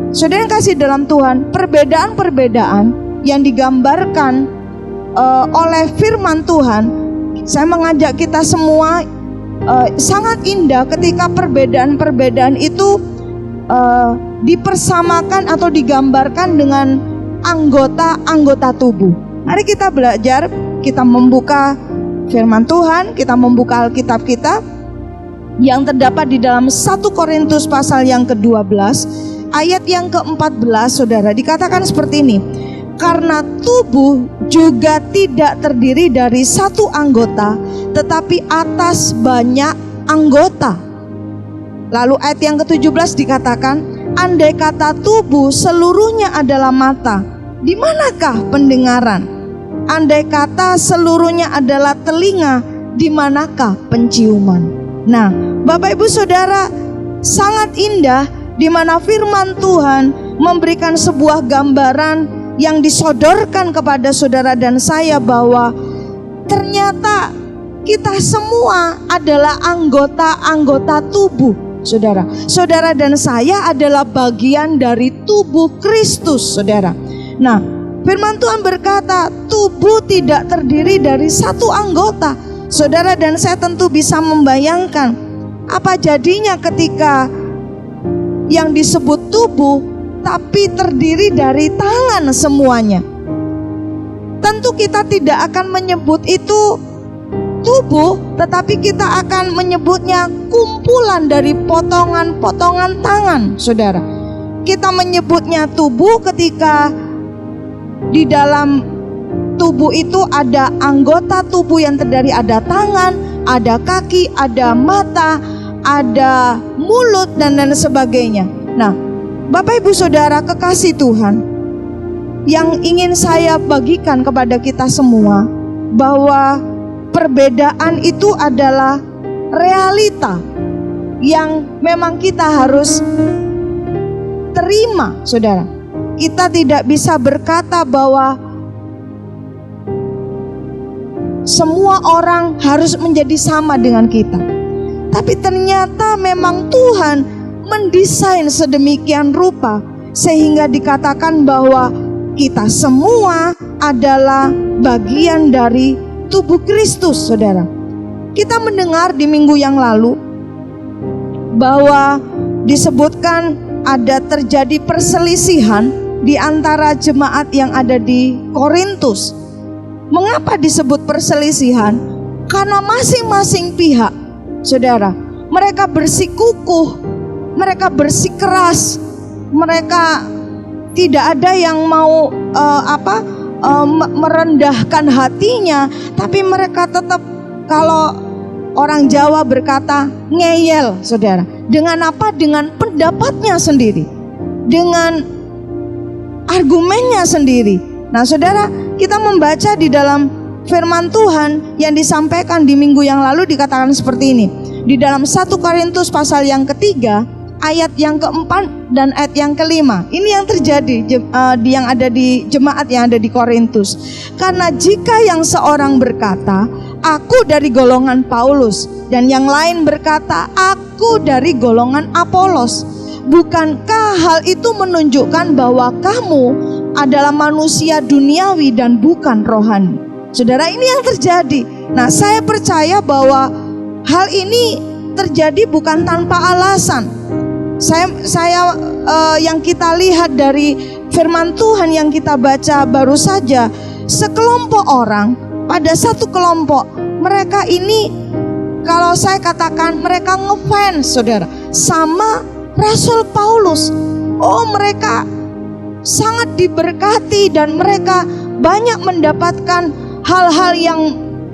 Saudara yang kasih dalam Tuhan, perbedaan-perbedaan yang digambarkan oleh firman Tuhan, saya mengajak kita semua sangat indah ketika perbedaan-perbedaan itu dipersamakan atau digambarkan dengan anggota-anggota tubuh. Mari kita belajar, kita membuka firman Tuhan, kita membuka Alkitab kita yang terdapat di dalam 1 Korintus pasal yang ke-12 ayat yang ke-14. Saudara, dikatakan seperti ini, karena tubuh juga tidak terdiri dari satu anggota, tetapi atas banyak anggota. Lalu ayat yang ke-17 dikatakan, andai kata tubuh seluruhnya adalah mata, di manakah pendengaran? Andai kata seluruhnya adalah telinga, di manakah penciuman? Nah, Bapak Ibu Saudara, sangat indah di mana firman Tuhan memberikan sebuah gambaran yang disodorkan kepada saudara dan saya bahwa ternyata kita semua adalah anggota-anggota tubuh. Saudara dan saya adalah bagian dari tubuh Kristus, saudara. Nah, firman Tuhan berkata, tubuh tidak terdiri dari satu anggota. Saudara dan saya tentu bisa membayangkan apa jadinya ketika yang disebut tubuh tapi terdiri dari tangan semuanya. Tentu kita tidak akan menyebut itu tubuh, tetapi kita akan menyebutnya kumpulan dari potongan-potongan tangan, saudara. Kita menyebutnya tubuh ketika di dalam tubuh itu ada anggota tubuh yang terdiri, ada tangan, ada kaki, ada mata, ada mulut, dan lain sebagainya. Nah, Bapak Ibu Saudara kekasih Tuhan, yang ingin saya bagikan kepada kita semua bahwa perbedaan itu adalah realita yang memang kita harus terima, saudara. Kita tidak bisa berkata bahwa semua orang harus menjadi sama dengan kita. Tapi ternyata memang Tuhan mendesain sedemikian rupa sehingga dikatakan bahwa kita semua adalah bagian dari tubuh Kristus, saudara. Kita mendengar di minggu yang lalu bahwa disebutkan ada terjadi perselisihan di antara jemaat yang ada di Korintus. Mengapa disebut perselisihan? Karena masing-masing pihak, saudara, mereka bersikukuh, mereka bersikeras, mereka tidak ada yang mau merendahkan hatinya, tapi mereka tetap, kalau orang Jawa berkata, ngeyel, saudara. Dengan apa? Dengan pendapatnya sendiri, dengan argumennya sendiri. Nah, saudara, kita membaca di dalam firman Tuhan yang disampaikan di minggu yang lalu dikatakan seperti ini. Di dalam 1 Korintus pasal yang ketiga, ayat yang keempat dan ayat yang kelima. Ini yang terjadi yang ada di jemaat yang ada di Korintus. Karena jika yang seorang berkata, aku dari golongan Paulus, dan yang lain berkata, aku dari golongan Apolos, bukankah hal itu menunjukkan bahwa kamu adalah manusia duniawi dan bukan rohani? Saudara, ini yang terjadi. Nah, saya percaya bahwa hal ini terjadi bukan tanpa alasan. Saya yang kita lihat dari firman Tuhan yang kita baca baru saja, sekelompok orang pada satu kelompok, mereka ini kalau saya katakan mereka ngefans, saudara, sama Rasul Paulus. Oh, mereka sangat diberkati dan mereka banyak mendapatkan hal-hal yang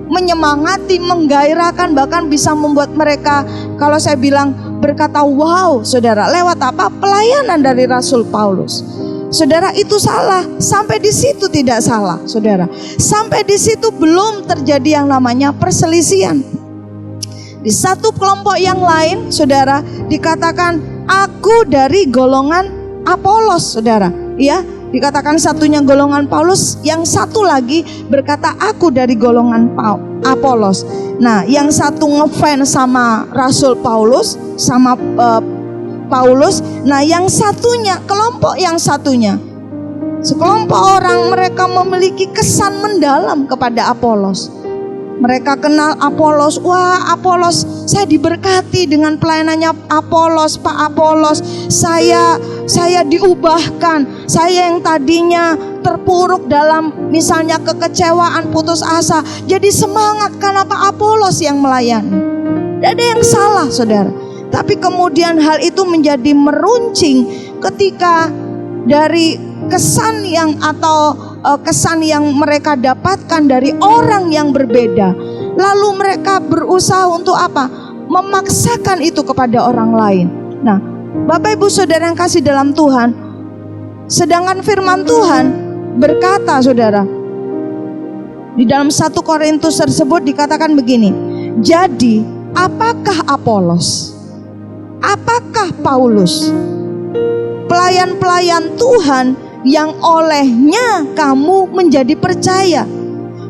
menyemangati, menggairahkan, bahkan bisa membuat mereka, kalau saya bilang, berkata wow, saudara, lewat apa? Pelayanan dari Rasul Paulus. Saudara, itu salah. Sampai di situ tidak salah, saudara. Sampai di situ belum terjadi yang namanya perselisihan. Di satu kelompok yang lain, saudara, dikatakan aku dari golongan Apolos, saudara. Ya, dikatakan satunya golongan Paulus, yang satu lagi berkata aku dari golongan Apolos. Nah, yang satu ngefans sama Rasul Paulus, sama Paulus. Nah, yang satunya, kelompok yang satunya, sekelompok orang, mereka memiliki kesan mendalam kepada Apolos. Mereka kenal Apolos. Wah, Apolos, saya diberkati dengan pelayanannya Apolos, Pak Apolos. Saya diubahkan. Saya yang tadinya terpuruk dalam misalnya kekecewaan, putus asa, jadi semangat karena Pak Apolos yang melayani. Tidak ada yang salah, saudara. Tapi kemudian hal itu menjadi meruncing ketika dari kesan yang mereka dapatkan dari orang yang berbeda, lalu mereka berusaha untuk apa? Memaksakan itu kepada orang lain. Nah, Bapak Ibu Saudara yang kasih dalam Tuhan, sedangkan firman Tuhan berkata, saudara, di dalam 1 Korintus tersebut dikatakan begini, jadi apakah Apolos, apakah Paulus, pelayan-pelayan Tuhan yang olehnya kamu menjadi percaya,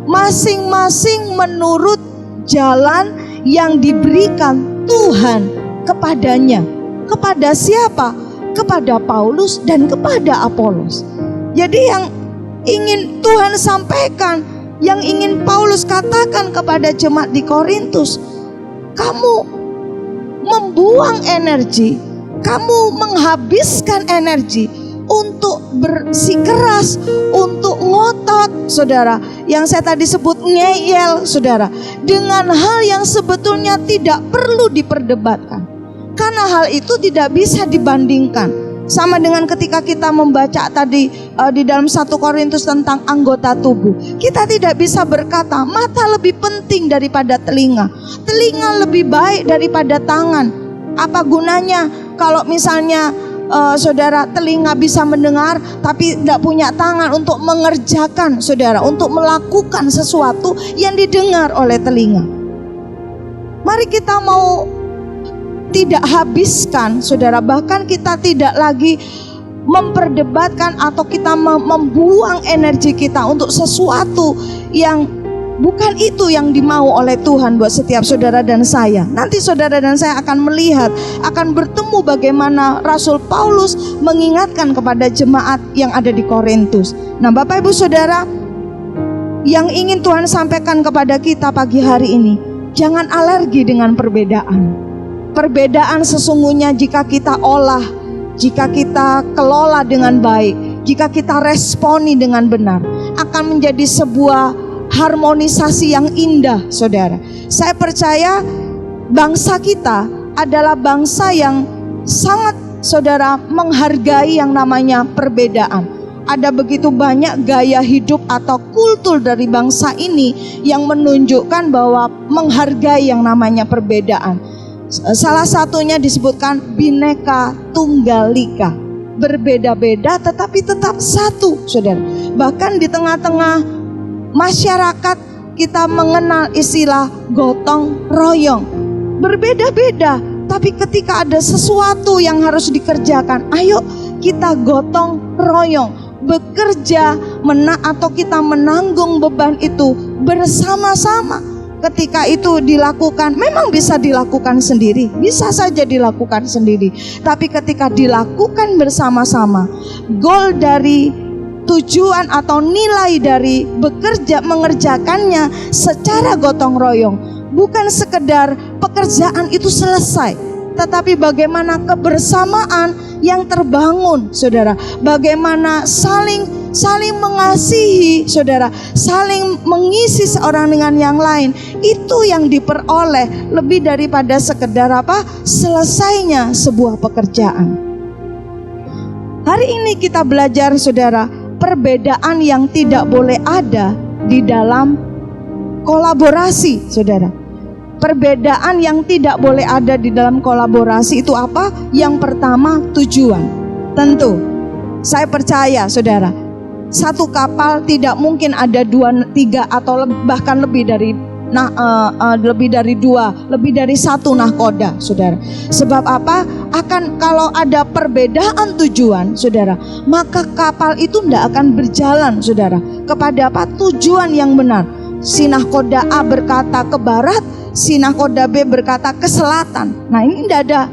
masing-masing menurut jalan yang diberikan Tuhan kepadanya. Kepada siapa? Kepada Paulus dan kepada Apolos. Jadi yang ingin Tuhan sampaikan, yang ingin Paulus katakan kepada jemaat di Korintus, kamu membuang energi, kamu menghabiskan energi untuk bersikeras, untuk ngotot, saudara, yang saya tadi sebut ngeyel, saudara, dengan hal yang sebetulnya tidak perlu diperdebatkan, karena hal itu tidak bisa dibandingkan. Sama dengan ketika kita membaca tadi di dalam 1 Korintus tentang anggota tubuh, kita tidak bisa berkata mata lebih penting daripada telinga, telinga lebih baik daripada tangan. Apa gunanya kalau misalnya saudara, telinga bisa mendengar tapi tidak punya tangan untuk mengerjakan, saudara, untuk melakukan sesuatu yang didengar oleh telinga. Mari kita mau tidak habiskan, saudara, bahkan kita tidak lagi memperdebatkan atau kita membuang energi kita untuk sesuatu yang bukan itu yang dimau oleh Tuhan buat setiap saudara dan saya. Nanti saudara dan saya akan melihat, akan bertemu bagaimana Rasul Paulus mengingatkan kepada jemaat yang ada di Korintus. Nah, Bapak Ibu Saudara, yang ingin Tuhan sampaikan kepada kita pagi hari ini, jangan alergi dengan perbedaan. Perbedaan sesungguhnya jika kita olah, jika kita kelola dengan baik, jika kita responi dengan benar, akan menjadi sebuah harmonisasi yang indah, saudara. Saya percaya bangsa kita adalah bangsa yang sangat, saudara, menghargai yang namanya perbedaan. Ada begitu banyak gaya hidup atau kultur dari bangsa ini yang menunjukkan bahwa menghargai yang namanya perbedaan. Salah satunya disebutkan Bhinneka Tunggal Ika, berbeda-beda tetapi tetap satu, saudara. Bahkan di tengah-tengah masyarakat kita mengenal istilah gotong royong. Berbeda-beda, tapi ketika ada sesuatu yang harus dikerjakan, ayo kita gotong royong, bekerja atau kita menanggung beban itu bersama-sama. Ketika itu dilakukan, memang bisa dilakukan sendiri, bisa saja dilakukan sendiri. Tapi ketika dilakukan bersama-sama, goal dari tujuan atau nilai dari bekerja mengerjakannya secara gotong royong bukan sekedar pekerjaan itu selesai, tetapi bagaimana kebersamaan yang terbangun, saudara, bagaimana saling mengasihi, saudara, saling mengisi seorang dengan yang lain. Itu yang diperoleh lebih daripada sekedar selesainya sebuah pekerjaan. Hari ini kita belajar, saudara, perbedaan yang tidak boleh ada di dalam kolaborasi, saudara. Perbedaan yang tidak boleh ada di dalam kolaborasi itu apa? Yang pertama, tujuan. Tentu, saya percaya, saudara, satu kapal tidak mungkin ada 2, 3 atau bahkan lebih dari lebih dari satu nahkoda, saudara. Sebab apa? Akan kalau ada perbedaan tujuan, saudara, maka kapal itu tidak akan berjalan, saudara, kepada tujuan yang benar. Si nahkoda A berkata ke barat, si nahkoda B berkata ke selatan. Nah, ini tidak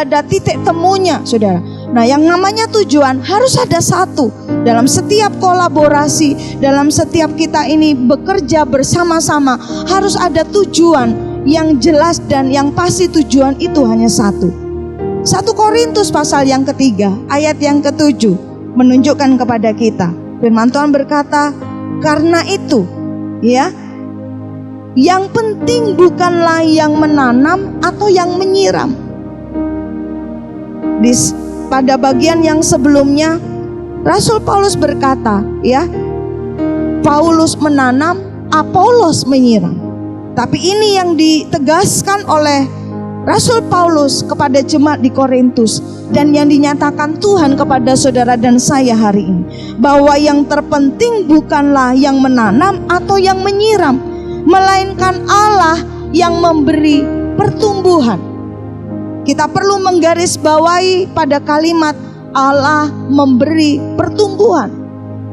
ada titik temunya, saudara. Nah, yang namanya tujuan harus ada satu. Dalam setiap kolaborasi, dalam setiap kita ini bekerja bersama-sama, harus ada tujuan yang jelas dan yang pasti. Tujuan itu hanya satu. 1 Korintus pasal yang ketiga, ayat yang ke-7 menunjukkan kepada kita. Firman Tuhan berkata, karena itu, ya, yang penting bukanlah yang menanam atau yang menyiram. Pada bagian yang sebelumnya, Rasul Paulus berkata, ya, Paulus menanam, Apolos menyiram. Tapi ini yang ditegaskan oleh Rasul Paulus kepada jemaat di Korintus, dan yang dinyatakan Tuhan kepada saudara dan saya hari ini, bahwa yang terpenting bukanlah yang menanam atau yang menyiram, melainkan Allah yang memberi pertumbuhan. Kita perlu menggarisbawahi pada kalimat Allah memberi pertumbuhan.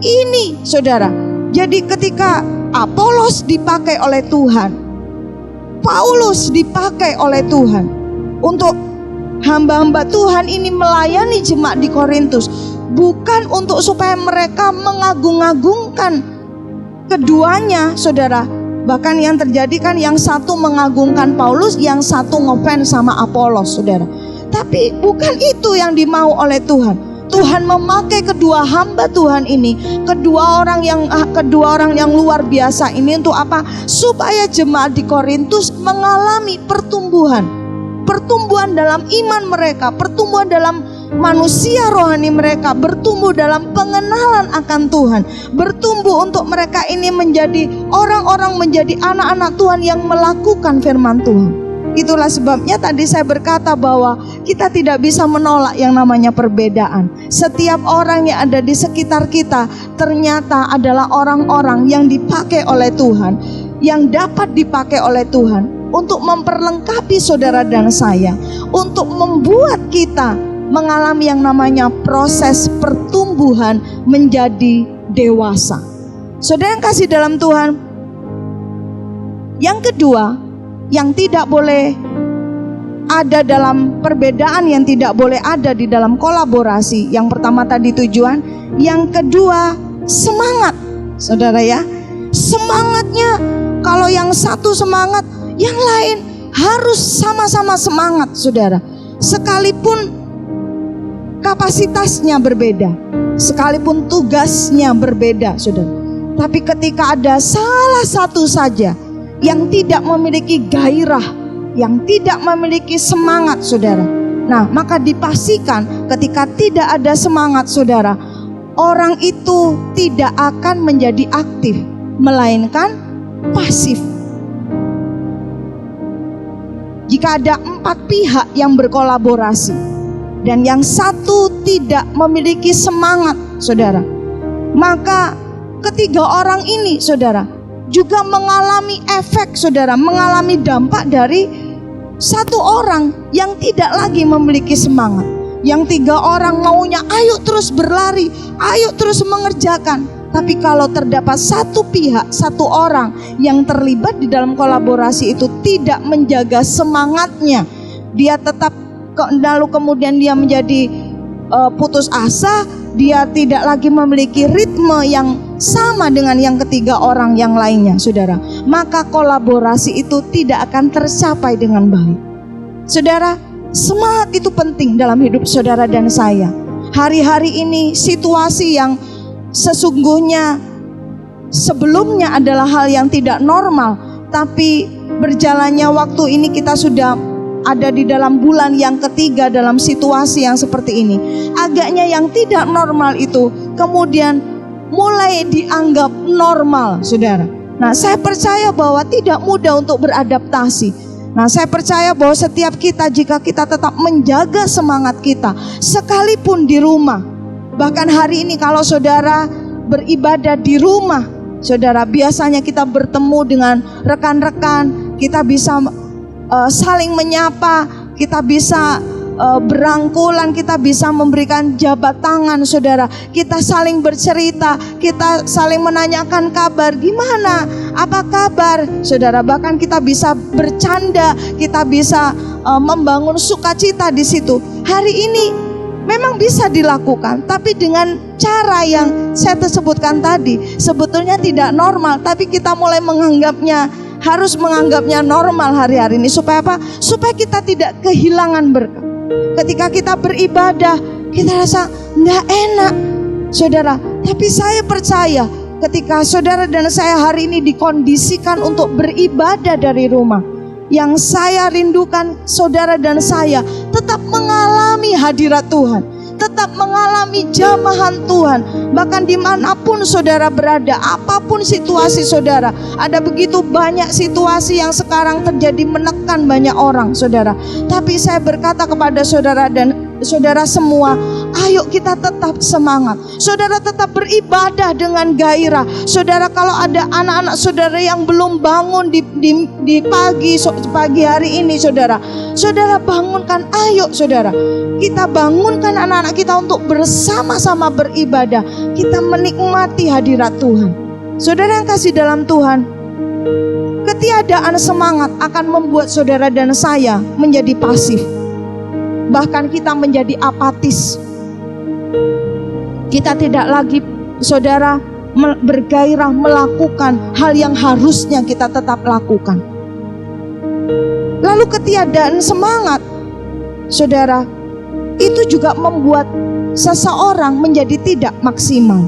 Ini saudara, jadi ketika Apolos dipakai oleh Tuhan, Paulus dipakai oleh Tuhan untuk hamba-hamba Tuhan ini melayani jemaat di Korintus, bukan untuk supaya mereka mengagung-agungkan keduanya, saudara. Bahkan yang terjadi kan yang satu mengagungkan Paulus, yang satu ngefans sama Apolos, saudara. Tapi bukan itu yang dimau oleh Tuhan. Tuhan memakai kedua hamba Tuhan ini, kedua orang yang luar biasa ini untuk apa? Supaya jemaat di Korintus mengalami pertumbuhan. Pertumbuhan dalam iman mereka, pertumbuhan dalam manusia rohani mereka, bertumbuh dalam pengenalan akan Tuhan, bertumbuh untuk mereka ini menjadi orang-orang, menjadi anak-anak Tuhan yang melakukan firman Tuhan. Itulah sebabnya tadi saya berkata bahwa kita tidak bisa menolak yang namanya perbedaan. Setiap orang yang ada di sekitar kita ternyata adalah orang-orang yang dipakai oleh Tuhan, yang dapat dipakai oleh Tuhan untuk memperlengkapi saudara dan saya, untuk membuat kita mengalami yang namanya proses pertumbuhan menjadi dewasa. Saudara yang kasih dalam Tuhan, yang kedua, yang tidak boleh ada dalam perbedaan, yang tidak boleh ada di dalam kolaborasi. Yang pertama tadi tujuan, yang kedua semangat. Saudara ya, semangatnya, kalau yang satu semangat, yang lain harus sama-sama semangat, saudara. Sekalipun kapasitasnya berbeda, sekalipun tugasnya berbeda, saudara. Tapi ketika ada salah satu saja yang tidak memiliki gairah, yang tidak memiliki semangat, saudara, nah maka dipastikan ketika tidak ada semangat, saudara, orang itu tidak akan menjadi aktif, melainkan pasif. Jika ada 4 pihak yang berkolaborasi dan yang satu tidak memiliki semangat, saudara, maka ketiga orang ini, saudara, juga mengalami efek, saudara, mengalami dampak dari satu orang yang tidak lagi memiliki semangat. Yang 3 orang maunya ayo terus berlari, ayo terus mengerjakan. Tapi kalau terdapat satu pihak, satu orang yang terlibat di dalam kolaborasi itu tidak menjaga semangatnya, dia tetap lalu kemudian dia menjadi putus asa, dia tidak lagi memiliki ritme yang sama dengan yang ketiga orang yang lainnya, saudara, maka kolaborasi itu tidak akan tercapai dengan baik. Saudara, semangat itu penting dalam hidup saudara dan saya. Hari-hari ini situasi yang sesungguhnya sebelumnya adalah hal yang tidak normal, tapi berjalannya waktu ini kita sudah ada di dalam bulan yang ketiga dalam situasi yang seperti ini. Agaknya yang tidak normal itu kemudian mulai dianggap normal, saudara. Nah, saya percaya bahwa tidak mudah untuk beradaptasi. Nah, saya percaya bahwa setiap kita, jika kita tetap menjaga semangat kita, sekalipun di rumah. Bahkan hari ini kalau saudara beribadah di rumah, saudara, biasanya kita bertemu dengan rekan-rekan, kita bisa saling menyapa, kita bisa berangkulan, kita bisa memberikan jabat tangan, saudara. Kita saling bercerita, kita saling menanyakan kabar, gimana, apa kabar, saudara. Bahkan kita bisa bercanda, kita bisa membangun sukacita di situ. Hari ini Memang bisa dilakukan, tapi dengan cara yang saya sebutkan tadi sebetulnya tidak normal, tapi kita mulai harus menganggapnya normal hari-hari ini. Supaya apa? Supaya kita tidak kehilangan berkat. Ketika kita beribadah, kita rasa nggak enak, saudara. Tapi saya percaya ketika saudara dan saya hari ini dikondisikan untuk beribadah dari rumah, yang saya rindukan saudara dan saya tetap mengalami hadirat Tuhan, tetap mengalami jamahan Tuhan. Bahkan dimanapun saudara berada, apapun situasi saudara. Ada begitu banyak situasi yang sekarang terjadi menekan banyak orang, saudara. Tapi saya berkata kepada saudara dan saudara semua, ayo kita tetap semangat. Saudara tetap beribadah dengan gairah. Saudara, kalau ada anak-anak saudara yang belum bangun di pagi hari ini, saudara bangunkan. Ayo saudara, kita bangunkan anak-anak kita untuk bersama-sama beribadah. Kita menikmati hadirat Tuhan. Saudara yang kasih dalam Tuhan, ketiadaan semangat akan membuat saudara dan saya menjadi pasif. Bahkan kita menjadi apatis. Kita tidak lagi, saudara, bergairah melakukan hal yang harusnya kita tetap lakukan. Lalu ketiadaan semangat, saudara, itu juga membuat seseorang menjadi tidak maksimal.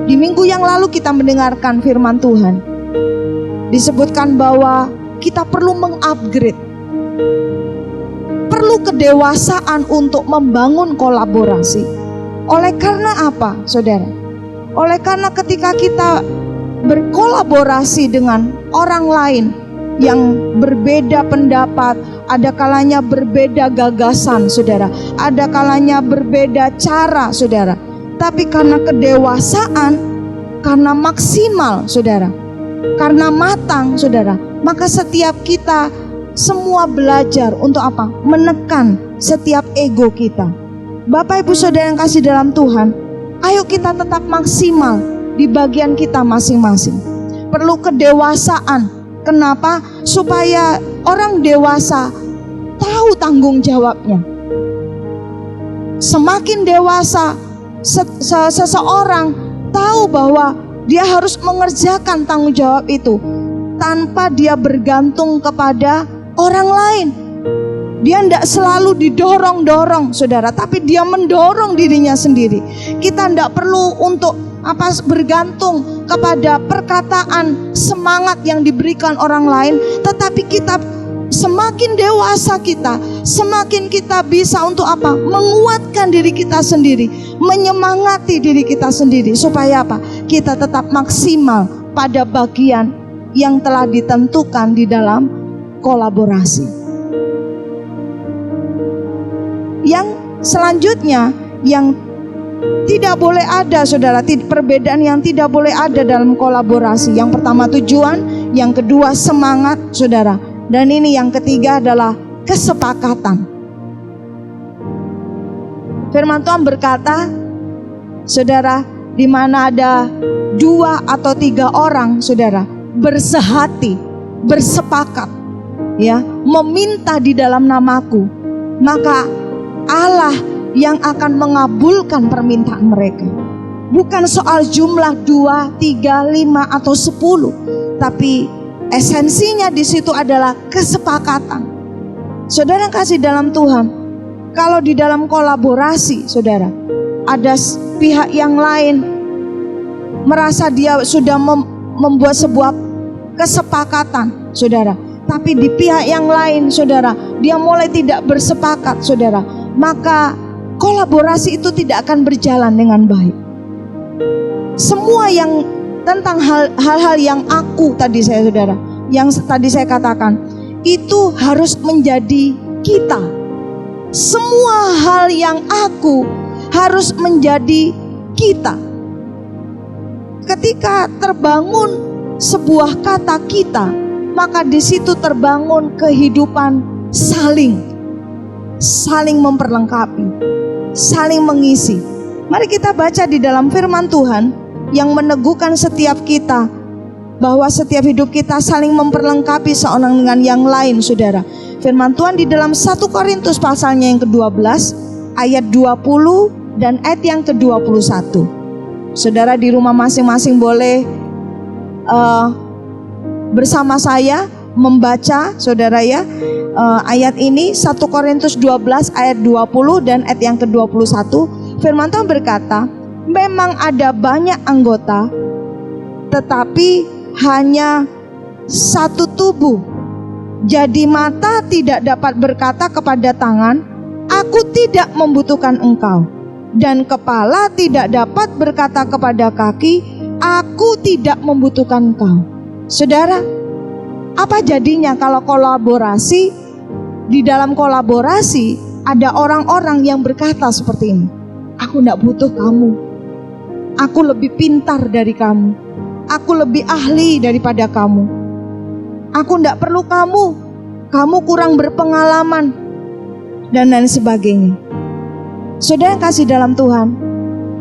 Di minggu yang lalu kita mendengarkan firman Tuhan, disebutkan bahwa kita perlu mengupgrade, perlu kedewasaan untuk membangun kolaborasi. Oleh karena apa, saudara? Oleh karena ketika kita berkolaborasi dengan orang lain yang berbeda pendapat, ada kalanya berbeda gagasan, saudara, ada kalanya berbeda cara, saudara. Tapi karena kedewasaan, karena maksimal, saudara, karena matang, saudara, maka setiap kita semua belajar untuk apa? Menekan setiap ego kita. Bapak ibu saudara yang kasih dalam Tuhan, ayo kita tetap maksimal di bagian kita masing-masing. Perlu kedewasaan. Kenapa? Supaya orang dewasa tahu tanggung jawabnya. Semakin dewasa seseorang tahu bahwa dia harus mengerjakan tanggung jawab itu tanpa dia bergantung kepada orang lain. Dia tidak selalu didorong-dorong, saudara, tapi dia mendorong dirinya sendiri. Kita tidak perlu untuk bergantung kepada perkataan semangat yang diberikan orang lain, tetapi kita semakin dewasa kita, semakin kita bisa untuk menguatkan diri kita sendiri, menyemangati diri kita sendiri, supaya kita tetap maksimal pada bagian yang telah ditentukan di dalam kolaborasi. Yang selanjutnya yang tidak boleh ada, saudara, perbedaan yang tidak boleh ada dalam kolaborasi. Yang pertama tujuan, yang kedua semangat, saudara, dan ini yang ketiga adalah kesepakatan. Firman Tuhan berkata, saudara, di mana ada 2 atau 3 orang, saudara, bersehati, bersepakat, ya, meminta di dalam namaku, maka Allah yang akan mengabulkan permintaan mereka. Bukan soal jumlah 2, 3, 5 atau 10, tapi esensinya di situ adalah kesepakatan. Saudara yang kasih dalam Tuhan, kalau di dalam kolaborasi, saudara, ada pihak yang lain merasa dia sudah membuat sebuah kesepakatan, saudara, tapi di pihak yang lain, saudara, dia mulai tidak bersepakat, saudara, maka kolaborasi itu tidak akan berjalan dengan baik. Semua yang tentang hal-hal yang aku tadi saudara, yang tadi saya katakan, itu harus menjadi kita. Semua hal yang aku harus menjadi kita. Ketika terbangun sebuah kata kita, maka di situ terbangun kehidupan saling memperlengkapi, saling mengisi. Mari kita baca di dalam firman Tuhan yang meneguhkan setiap kita bahwa setiap hidup kita saling memperlengkapi seorang dengan yang lain, saudara. Firman Tuhan di dalam 1 Korintus pasalnya yang ke-12 ayat 20 dan ayat yang ke-21. Saudara di rumah masing-masing boleh bersama saya membaca, saudara ya, ayat ini 1 Korintus 12 ayat 20 dan ayat yang ke-21. Firman Tuhan berkata, memang ada banyak anggota, tetapi hanya satu tubuh. Jadi mata tidak dapat berkata kepada tangan, aku tidak membutuhkan engkau. Dan kepala tidak dapat berkata kepada kaki, aku tidak membutuhkan engkau. Saudara, apa jadinya kalau kolaborasi? Di dalam kolaborasi ada orang-orang yang berkata seperti ini, aku tidak butuh kamu, aku lebih pintar dari kamu, aku lebih ahli daripada kamu, aku tidak perlu kamu, kamu kurang berpengalaman, dan lain sebagainya. Saudara yang kasih dalam Tuhan,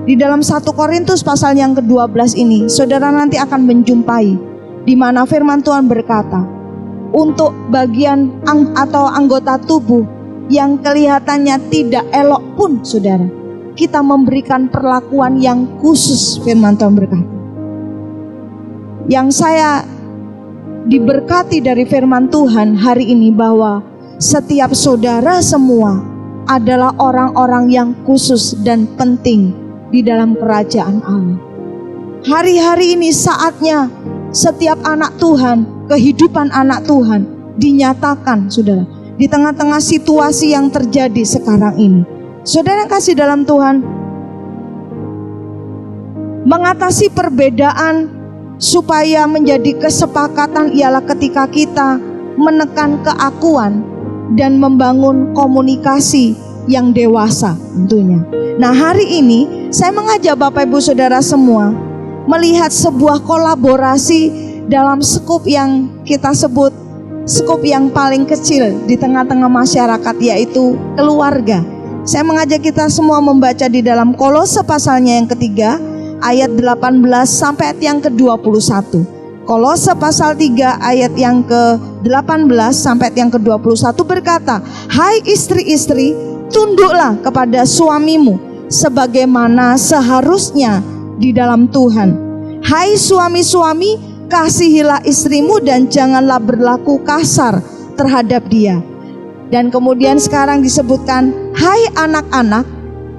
di dalam 1 Korintus pasal yang ke-12 ini, saudara nanti akan menjumpai di mana firman Tuhan berkata, untuk bagian atau anggota tubuh yang kelihatannya tidak elok pun, saudara, kita memberikan perlakuan yang khusus. Firman Tuhan berkata, yang saya diberkati dari firman Tuhan hari ini, bahwa setiap saudara semua adalah orang-orang yang khusus dan penting di dalam kerajaan Allah. Hari-hari ini saatnya setiap anak Tuhan, kehidupan anak Tuhan dinyatakan, saudara, di tengah-tengah situasi yang terjadi sekarang ini. Saudara yang kasih dalam Tuhan, mengatasi perbedaan supaya menjadi kesepakatan ialah ketika kita menekan keakuan dan membangun komunikasi yang dewasa tentunya. Nah, hari ini saya mengajak Bapak Ibu Saudara semua melihat sebuah kolaborasi dalam skup yang kita sebut skup yang paling kecil di tengah-tengah masyarakat, yaitu keluarga. Saya mengajak kita semua membaca di dalam Kolose pasalnya yang ketiga ayat 18 sampai ayat yang ke-21. Kolose pasal 3 ayat yang ke-18 sampai ayat yang ke-21 berkata, hai istri-istri, tunduklah kepada suamimu sebagaimana seharusnya di dalam Tuhan. Hai suami-suami, kasihilah istrimu dan janganlah berlaku kasar terhadap dia. Dan kemudian sekarang disebutkan, hai anak-anak,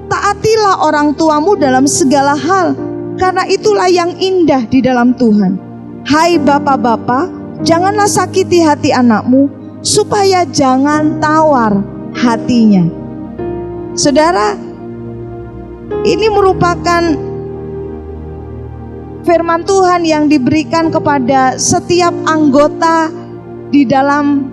taatilah orang tuamu dalam segala hal, karena itulah yang indah di dalam Tuhan. Hai bapak-bapak, janganlah sakiti hati anakmu, supaya jangan tawar hatinya. Saudara, ini merupakan firman Tuhan yang diberikan kepada setiap anggota di dalam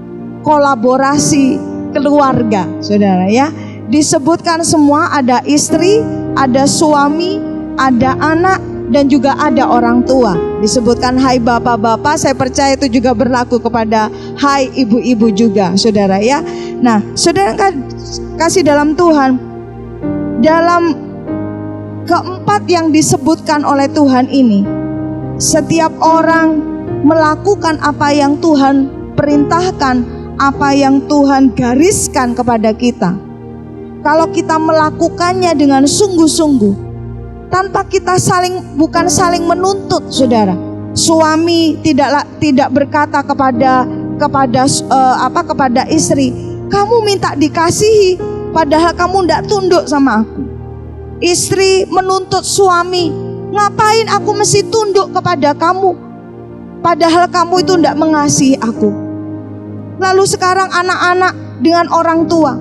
kolaborasi keluarga, saudara ya. Disebutkan semua, ada istri, ada suami, ada anak, dan juga ada orang tua. Disebutkan hai bapak-bapak, saya percaya itu juga berlaku kepada hai ibu-ibu juga, saudara ya. Nah, saudara kasih dalam Tuhan, dalam keempat yang disebutkan oleh Tuhan ini, setiap orang melakukan apa yang Tuhan perintahkan, apa yang Tuhan gariskan kepada kita. Kalau kita melakukannya dengan sungguh-sungguh, tanpa kita bukan saling menuntut, saudara. Suami tidak berkata kepada istri, kamu minta dikasihi, padahal kamu tidak tunduk sama aku. Istri menuntut suami, ngapain aku mesti tunduk kepada kamu, padahal kamu itu tidak mengasihi aku. Lalu sekarang anak-anak dengan orang tua,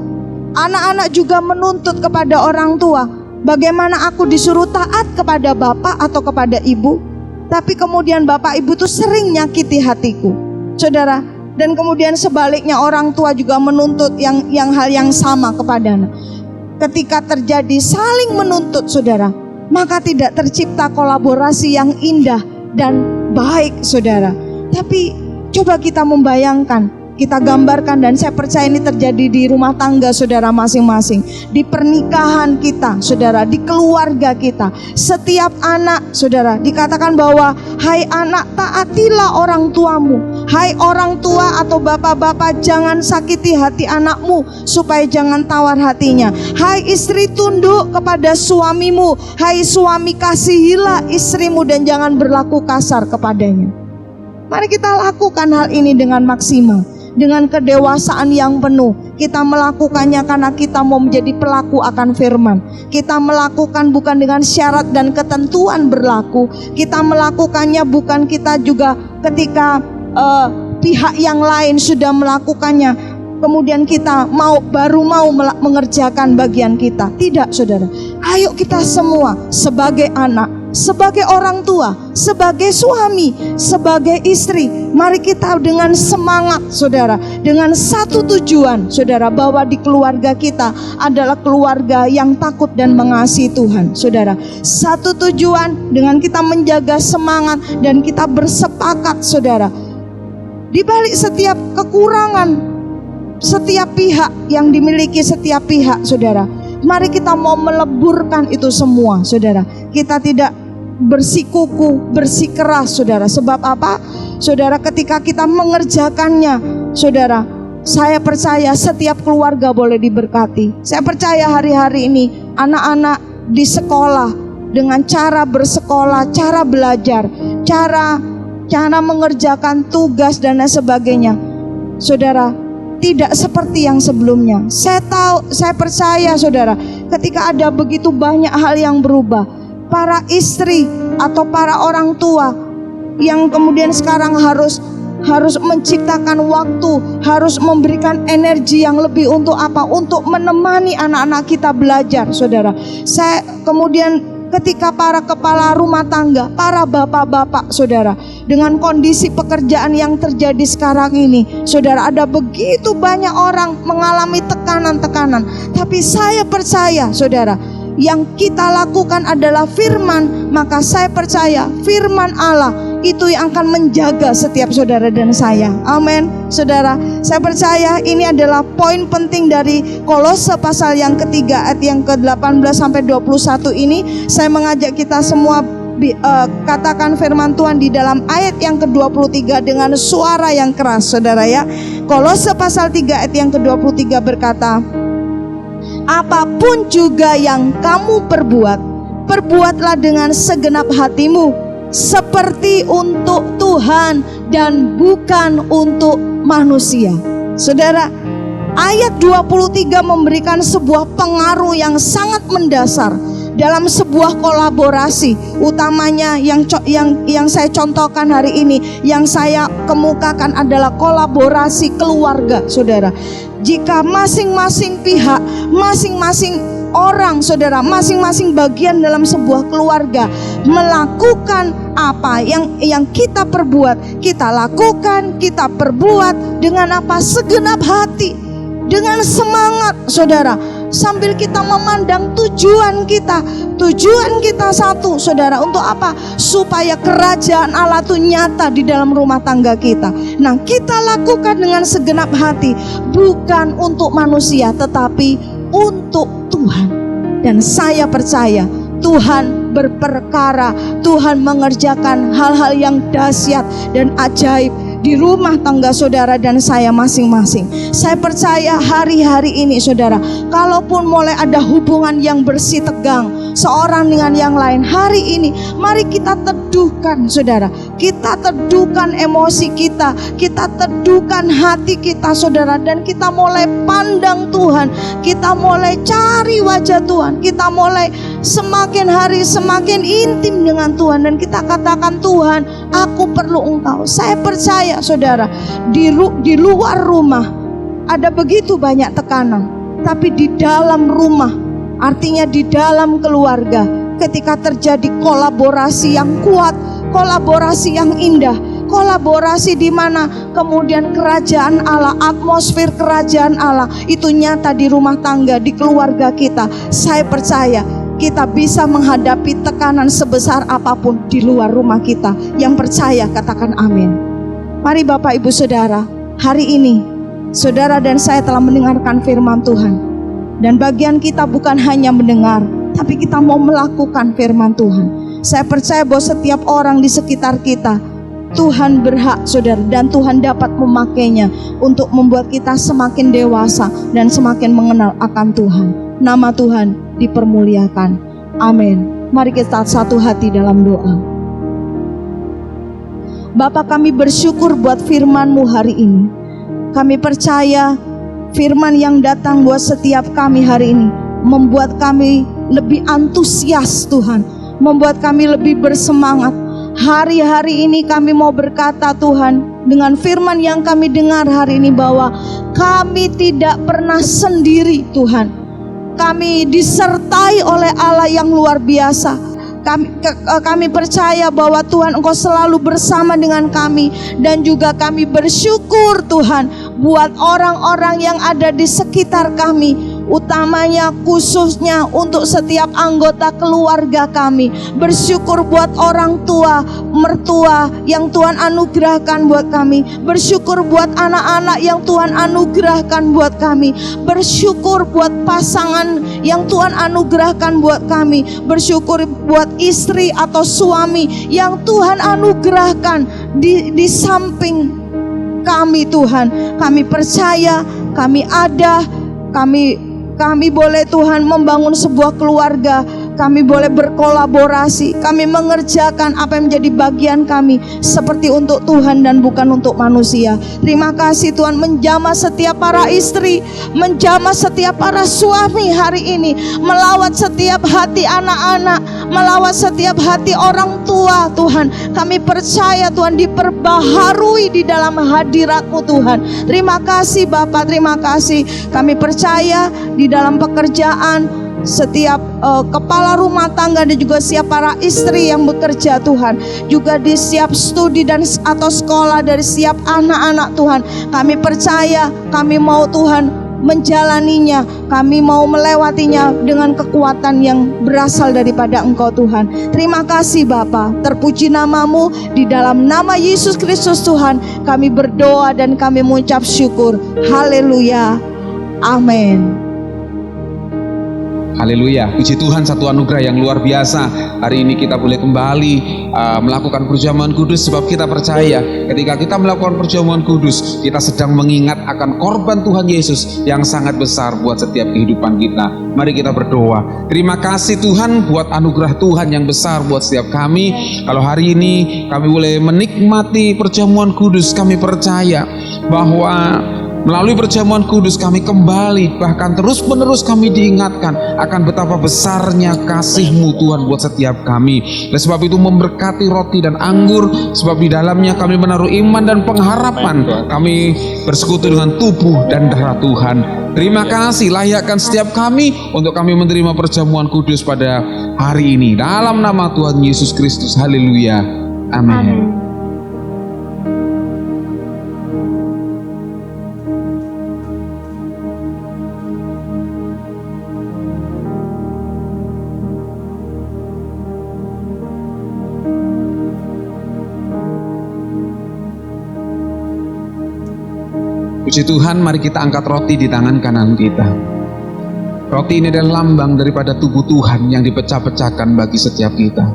anak-anak juga menuntut kepada orang tua, bagaimana aku disuruh taat kepada bapak atau kepada ibu, tapi kemudian bapak ibu tuh sering nyakiti hatiku, saudara. Dan kemudian sebaliknya orang tua juga menuntut yang hal yang sama kepada anak. Ketika terjadi saling menuntut, saudara, maka tidak tercipta kolaborasi yang indah dan baik, saudara. Tapi coba kita membayangkan, kita gambarkan, dan saya percaya ini terjadi di rumah tangga saudara masing-masing, di pernikahan kita saudara, di keluarga kita. Setiap anak saudara dikatakan bahwa hai anak, taatilah orang tuamu. Hai orang tua atau bapak-bapak, jangan sakiti hati anakmu supaya jangan tawar hatinya. Hai istri, tunduk kepada suamimu. Hai suami, kasihilah istrimu dan jangan berlaku kasar kepadanya. Mari kita lakukan hal ini dengan maksimal, dengan kedewasaan yang penuh. Kita melakukannya karena kita mau menjadi pelaku akan firman. Kita melakukan bukan dengan syarat dan ketentuan berlaku. Kita melakukannya bukan kita juga ketika pihak yang lain sudah melakukannya, kemudian kita baru mau mengerjakan bagian kita. Tidak saudara, ayo kita semua sebagai anak, sebagai orang tua, sebagai suami, sebagai istri, mari kita dengan semangat saudara, dengan satu tujuan saudara, bahwa di keluarga kita adalah keluarga yang takut dan mengasihi Tuhan saudara. Satu tujuan dengan kita menjaga semangat dan kita bersepakat saudara, di balik setiap kekurangan setiap pihak yang dimiliki setiap pihak saudara, mari kita mau meleburkan itu semua saudara. Kita tidak bersikuku, bersikeras saudara. Sebab apa? Saudara, ketika kita mengerjakannya saudara, saya percaya setiap keluarga boleh diberkati. Saya percaya hari-hari ini anak-anak di sekolah, dengan cara bersekolah, cara belajar, cara mengerjakan tugas dan lain sebagainya saudara, tidak seperti yang sebelumnya. Saya percaya saudara, ketika ada begitu banyak hal yang berubah, para istri atau para orang tua yang kemudian sekarang harus menciptakan waktu, harus memberikan energi yang lebih untuk apa? Untuk menemani anak-anak kita belajar saudara. Saya kemudian ketika para kepala rumah tangga, para bapak-bapak saudara, dengan kondisi pekerjaan yang terjadi sekarang ini saudara, ada begitu banyak orang mengalami tekanan-tekanan. Tapi saya percaya saudara, yang kita lakukan adalah firman. Maka saya percaya firman Allah itu yang akan menjaga setiap saudara dan saya. Amin saudara. Saya percaya ini adalah poin penting dari Kolose pasal yang ketiga ayat yang ke-18 sampai 21 ini. Saya mengajak kita semua katakan firman Tuhan di dalam ayat yang ke-23 dengan suara yang keras saudara ya. Kolose pasal 3 ayat yang ke-23 berkata, apapun juga yang kamu perbuat, perbuatlah dengan segenap hatimu, seperti untuk Tuhan dan bukan untuk manusia. Saudara, ayat 23 memberikan sebuah pengaruh yang sangat mendasar dalam sebuah kolaborasi. Utamanya yang saya contohkan hari ini, yang saya kemukakan adalah kolaborasi keluarga saudara. Jika masing-masing pihak, masing-masing orang saudara, masing-masing bagian dalam sebuah keluarga melakukan apa yang kita perbuat, kita lakukan, kita perbuat dengan apa? Segenap hati, dengan semangat saudara, sambil kita memandang tujuan kita satu saudara. Untuk apa? Supaya kerajaan Allah itu nyata di dalam rumah tangga kita. Nah, kita lakukan dengan segenap hati, bukan untuk manusia tetapi untuk Tuhan. Dan saya percaya Tuhan berperkara, Tuhan mengerjakan hal-hal yang dahsyat dan ajaib di rumah tangga saudara dan saya masing-masing. Saya percaya hari-hari ini saudara, kalaupun mulai ada hubungan yang bersih tegang seorang dengan yang lain, hari ini mari kita teduhkan saudara, kita teduhkan emosi kita teduhkan hati kita saudara, dan kita mulai pandang Tuhan, kita mulai cari wajah Tuhan, kita mulai semakin hari semakin intim dengan Tuhan, dan kita katakan, Tuhan, aku perlu Engkau. Saya percaya saudara, di luar rumah ada begitu banyak tekanan, tapi di dalam rumah, artinya di dalam keluarga, ketika terjadi kolaborasi yang kuat, kolaborasi yang indah, kolaborasi di mana kemudian kerajaan Allah, atmosfer kerajaan Allah itu nyata di rumah tangga, di keluarga kita. Saya percaya kita bisa menghadapi tekanan sebesar apapun di luar rumah kita. Yang percaya katakan amin. Mari Bapak Ibu Saudara, hari ini saudara dan saya telah mendengarkan firman Tuhan. Dan bagian kita bukan hanya mendengar, tapi kita mau melakukan firman Tuhan. Saya percaya bahwa setiap orang di sekitar kita, Tuhan berhak, saudara, dan Tuhan dapat memakainya untuk membuat kita semakin dewasa dan semakin mengenal akan Tuhan. Nama Tuhan dipermuliakan. Amin. Mari kita satu hati dalam doa. Bapa, kami bersyukur buat firman-Mu hari ini. Kami percaya firman yang datang buat setiap kami hari ini membuat kami lebih antusias, Tuhan, membuat kami lebih bersemangat. Hari-hari ini kami mau berkata, Tuhan, dengan firman yang kami dengar hari ini, bahwa kami tidak pernah sendiri, Tuhan. Kami disertai oleh Allah yang luar biasa. Kami percaya bahwa Tuhan, Engkau selalu bersama dengan kami. Dan juga kami bersyukur, Tuhan, buat orang-orang yang ada di sekitar kami, utamanya khususnya untuk setiap anggota keluarga kami. Bersyukur buat orang tua, mertua yang Tuhan anugerahkan buat kami. Bersyukur buat anak-anak yang Tuhan anugerahkan buat kami. Bersyukur buat pasangan yang Tuhan anugerahkan buat kami. Bersyukur buat istri atau suami yang Tuhan anugerahkan di samping kami, Tuhan. Kami percaya, kami ada, kami boleh, Tuhan, membangun sebuah keluarga. Kami boleh berkolaborasi. Kami mengerjakan apa yang menjadi bagian kami, seperti untuk Tuhan dan bukan untuk manusia. Terima kasih, Tuhan, menjamah setiap para istri, menjamah setiap para suami hari ini, melawat setiap hati anak-anak, melawat setiap hati orang tua, Tuhan. Kami percaya, Tuhan, diperbaharui di dalam hadirat-Mu, Tuhan. Terima kasih, Bapa, terima kasih. Kami percaya di dalam pekerjaan, setiap kepala rumah tangga dan juga setiap para istri yang bekerja, Tuhan, juga di setiap studi dan atau sekolah dari setiap anak-anak, Tuhan. Kami percaya, kami mau, Tuhan, menjalaninya, kami mau melewatinya dengan kekuatan yang berasal daripada Engkau, Tuhan. Terima kasih, Bapa. Terpuji nama-Mu. Di dalam nama Yesus Kristus, Tuhan, kami berdoa dan kami mengucap syukur. Haleluya. Amin. Haleluya, puji Tuhan, satu anugerah yang luar biasa. Hari ini kita boleh kembali melakukan perjamuan kudus, sebab kita percaya ketika kita melakukan perjamuan kudus, kita sedang mengingat akan korban Tuhan Yesus yang sangat besar buat setiap kehidupan kita. Mari kita berdoa. Terima kasih, Tuhan, buat anugerah Tuhan yang besar buat setiap kami. Kalau hari ini kami boleh menikmati perjamuan kudus, kami percaya bahwa melalui perjamuan kudus kami kembali, bahkan terus-menerus kami diingatkan akan betapa besarnya kasih-Mu, Tuhan, buat setiap kami. Oleh sebab itu memberkati roti dan anggur, sebab di dalamnya kami menaruh iman dan pengharapan. Kami bersekutu dengan tubuh dan darah Tuhan. Terima kasih, layakkan setiap kami untuk kami menerima perjamuan kudus pada hari ini. Dalam nama Tuhan Yesus Kristus, haleluya, amin. Puji Tuhan, mari kita angkat roti di tangan kanan kita. Roti ini adalah lambang daripada tubuh Tuhan yang dipecah-pecahkan bagi setiap kita.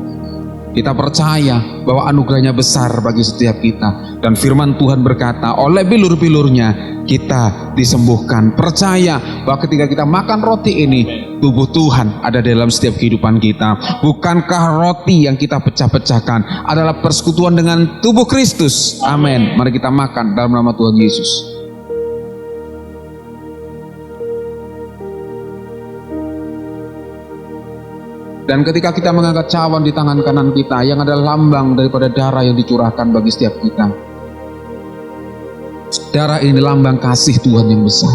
Kita percaya bahwa anugerahnya besar bagi setiap kita. Dan firman Tuhan berkata, oleh bilur-bilurnya kita disembuhkan. Percaya bahwa ketika kita makan roti ini, tubuh Tuhan ada dalam setiap kehidupan kita. Bukankah roti yang kita pecah-pecahkan adalah persekutuan dengan tubuh Kristus? Amin. Mari kita makan dalam nama Tuhan Yesus. Dan ketika kita mengangkat cawan di tangan kanan kita, yang adalah lambang daripada darah yang dicurahkan bagi setiap kita. Darah ini lambang kasih Tuhan yang besar.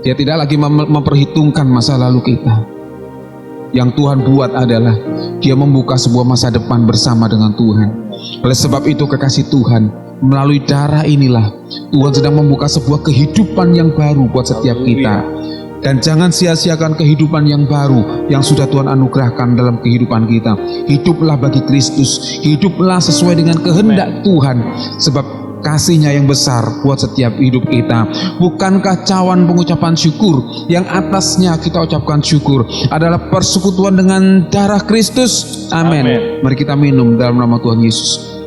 Dia tidak lagi memperhitungkan masa lalu kita. Yang Tuhan buat adalah Dia membuka sebuah masa depan bersama dengan Tuhan. Oleh sebab itu, kekasih Tuhan, melalui darah inilah Tuhan sedang membuka sebuah kehidupan yang baru buat setiap kita. Dan jangan sia-siakan kehidupan yang baru yang sudah Tuhan anugerahkan dalam kehidupan kita. Hiduplah bagi Kristus, hiduplah sesuai dengan kehendak Tuhan. Sebab kasih-Nya yang besar buat setiap hidup kita. Bukankah cawan pengucapan syukur yang atasnya kita ucapkan syukur adalah persekutuan dengan darah Kristus? Amin. Mari kita minum dalam nama Tuhan Yesus.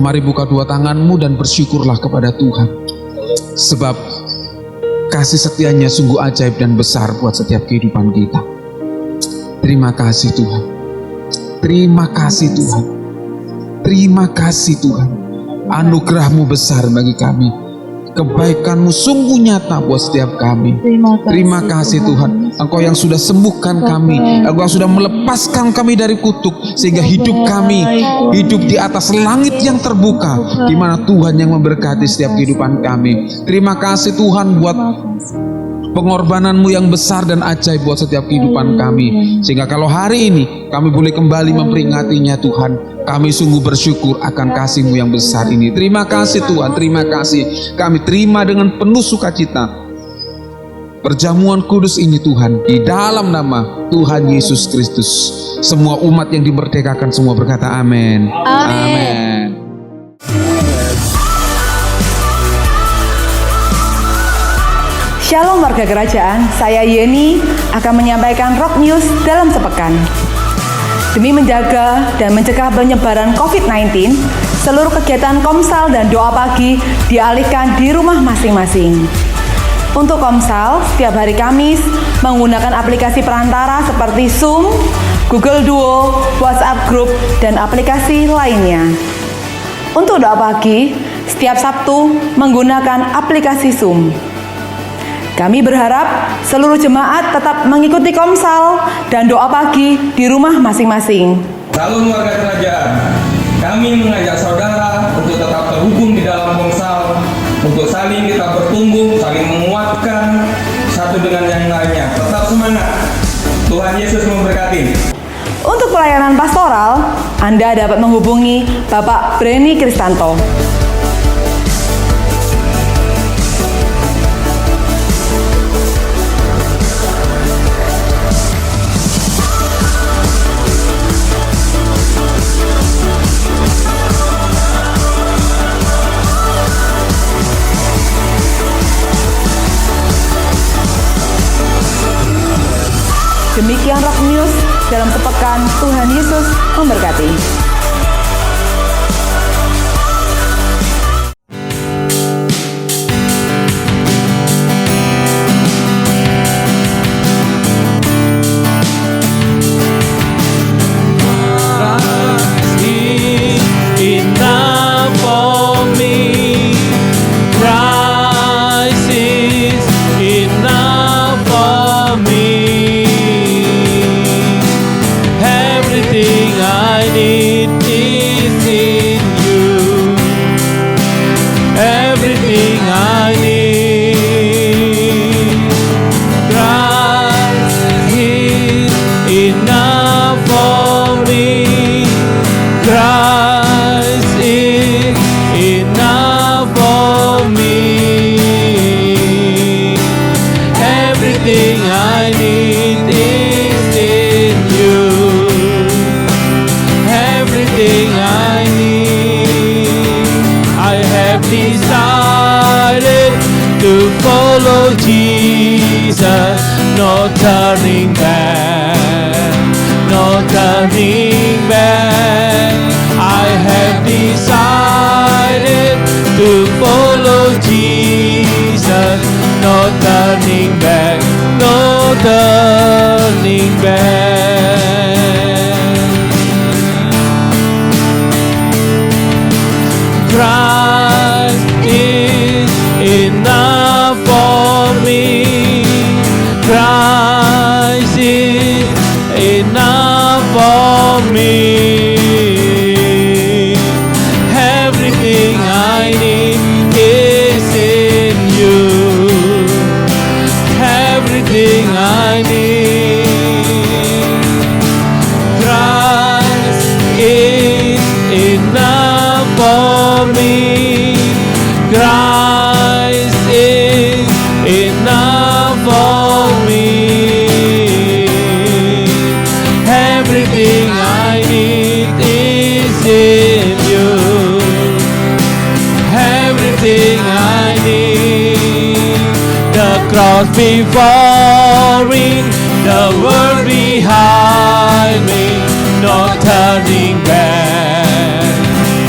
Mari buka dua tanganmu dan bersyukurlah kepada Tuhan, sebab kasih setia-Nya sungguh ajaib dan besar buat setiap kehidupan kita. Terima kasih Tuhan. Terima kasih Tuhan. Terima kasih Tuhan. Anugerah-Mu besar bagi kami. Kebaikan-Mu sungguh nyata buat setiap kami. Terima kasih Tuhan. Engkau yang sudah sembuhkan kami. Engkau yang sudah melepaskan kami dari kutuk, sehingga hidup kami hidup di atas langit yang terbuka, di mana Tuhan yang memberkati setiap kehidupan kami. Terima kasih Tuhan buat pengorbanan-Mu yang besar dan ajaib buat setiap kehidupan kami, sehingga kalau hari ini kami boleh kembali memperingatinya Tuhan, kami sungguh bersyukur akan kasih-Mu yang besar ini. Terima kasih Tuhan, terima kasih. Kami terima dengan penuh sukacita perjamuan kudus ini Tuhan, di dalam nama Tuhan Yesus Kristus. Semua umat yang dimerdekakan semua berkata amin. Amin. Shalom warga kerajaan, saya Yeni akan menyampaikan Rock News dalam sepekan. Demi menjaga dan mencegah penyebaran COVID-19, seluruh kegiatan komsal dan doa pagi dialihkan di rumah masing-masing. Untuk komsal, setiap hari Kamis menggunakan aplikasi perantara seperti Zoom, Google Duo, WhatsApp Group, dan aplikasi lainnya. Untuk doa pagi, setiap Sabtu menggunakan aplikasi Zoom. Kami berharap seluruh jemaat tetap mengikuti komsal dan doa pagi di rumah masing-masing. Salam warga kerajaan, kami mengajak saudara untuk tetap terhubung di dalam komsal, untuk saling kita bertumbuh, saling menguatkan satu dengan yang lainnya. Tetap semangat, Tuhan Yesus memberkati. Untuk pelayanan pastoral, Anda dapat menghubungi Bapak Breni Kristanto. Demikian Rock News dalam sepekan. Tuhan Yesus memberkati. No turning back, no turning back. I have decided to follow Jesus. No turning back, no turning back. Christ is enough for me. Christ is enough for me. Everything I need is in you. Everything I need. everything I need. The cross before me, the world behind me, no turning back,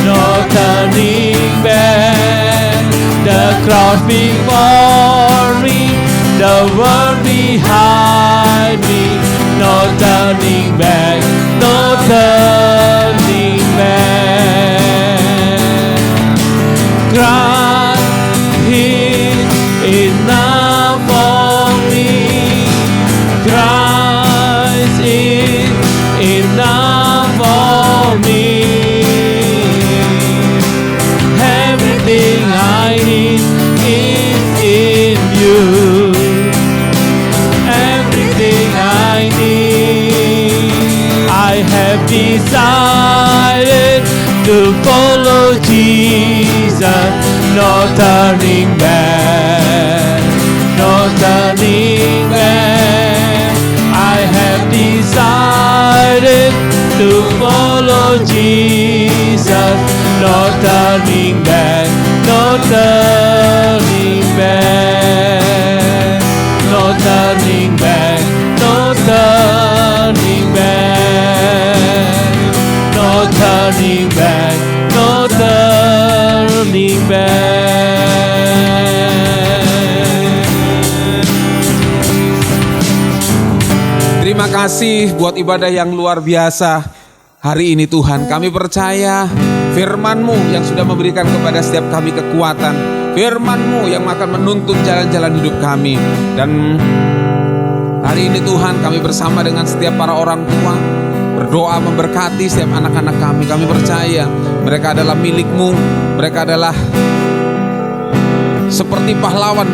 no turning back. The cross before me, the world behind me, no turning back, no turning back. Christ is enough for me. Christ is enough for me. Everything I need is in you. Everything I need. I have decided to follow Jesus, no turning back, no turning back. I have decided to follow Jesus, no turning back, no turning back, no turning back, no turning back, no turning back, no turning back. Terima kasih buat ibadah yang luar biasa hari ini Tuhan. Kami percaya firman-Mu yang sudah memberikan kepada setiap kami kekuatan, firman-Mu yang akan menuntun jalan-jalan hidup kami. Dan hari ini Tuhan, kami bersama dengan setiap para orang tua berdoa memberkati setiap anak-anak kami. Kami percaya mereka adalah milik-Mu, mereka adalah seperti pahlawan,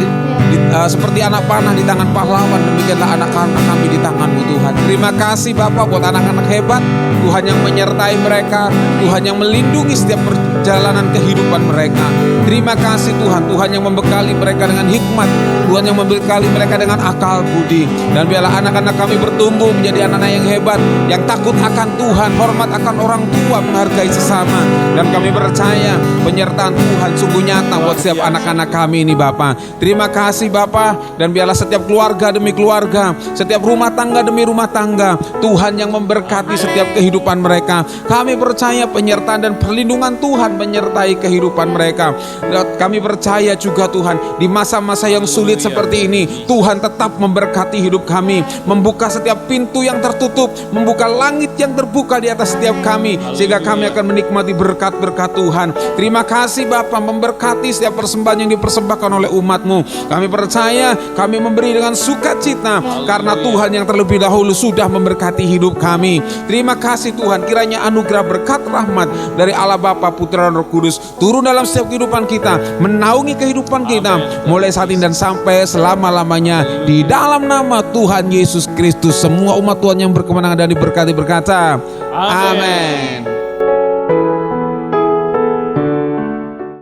seperti anak panah di tangan pahlawan. Demikianlah anak-anak kami di tangan-Mu Tuhan. Terima kasih Bapak buat anak-anak hebat, Tuhan yang menyertai mereka, Tuhan yang melindungi setiap perjalanan kehidupan mereka. Terima kasih Tuhan, Tuhan yang membekali mereka dengan hikmat, Tuhan yang membekali mereka dengan akal budi. Dan biarlah anak-anak kami bertumbuh menjadi anak-anak yang hebat, yang takut akan Tuhan, hormat akan orang tua, menghargai sesama. Dan kami percaya penyertaan Tuhan sungguh nyata buat setiap anak-anak kami ini Bapak. Terima kasih Bapak, dan biarlah setiap keluarga demi keluarga, setiap rumah tangga demi rumah tangga, Tuhan yang memberkati setiap kehidupan mereka. Kami percaya penyertaan dan perlindungan Tuhan menyertai kehidupan mereka. Dan kami percaya juga Tuhan, di masa-masa yang sulit seperti ini, Tuhan tetap memberkati hidup kami, membuka setiap pintu yang tertutup, membuka langit yang terbuka di atas setiap kami, sehingga kami akan menikmati berkat-berkat Tuhan. Terima kasih Bapa, memberkati setiap persembahan yang dipersembahkan oleh umat-Mu. Kami percaya, kami memberi dengan sukacita, karena Tuhan yang terlebih dahulu sudah memberkati hidup kami. Terima kasih Tuhan, kiranya anugerah berkat rahmat dari Allah Bapa, Putra dan Roh Kudus turun dalam setiap kehidupan kita, menaungi kehidupan kita mulai saat ini dan sampai selama-lamanya. Di dalam nama Tuhan Yesus Kristus, semua umat Tuhan yang berkemenangan dan diberkati berkata, amin.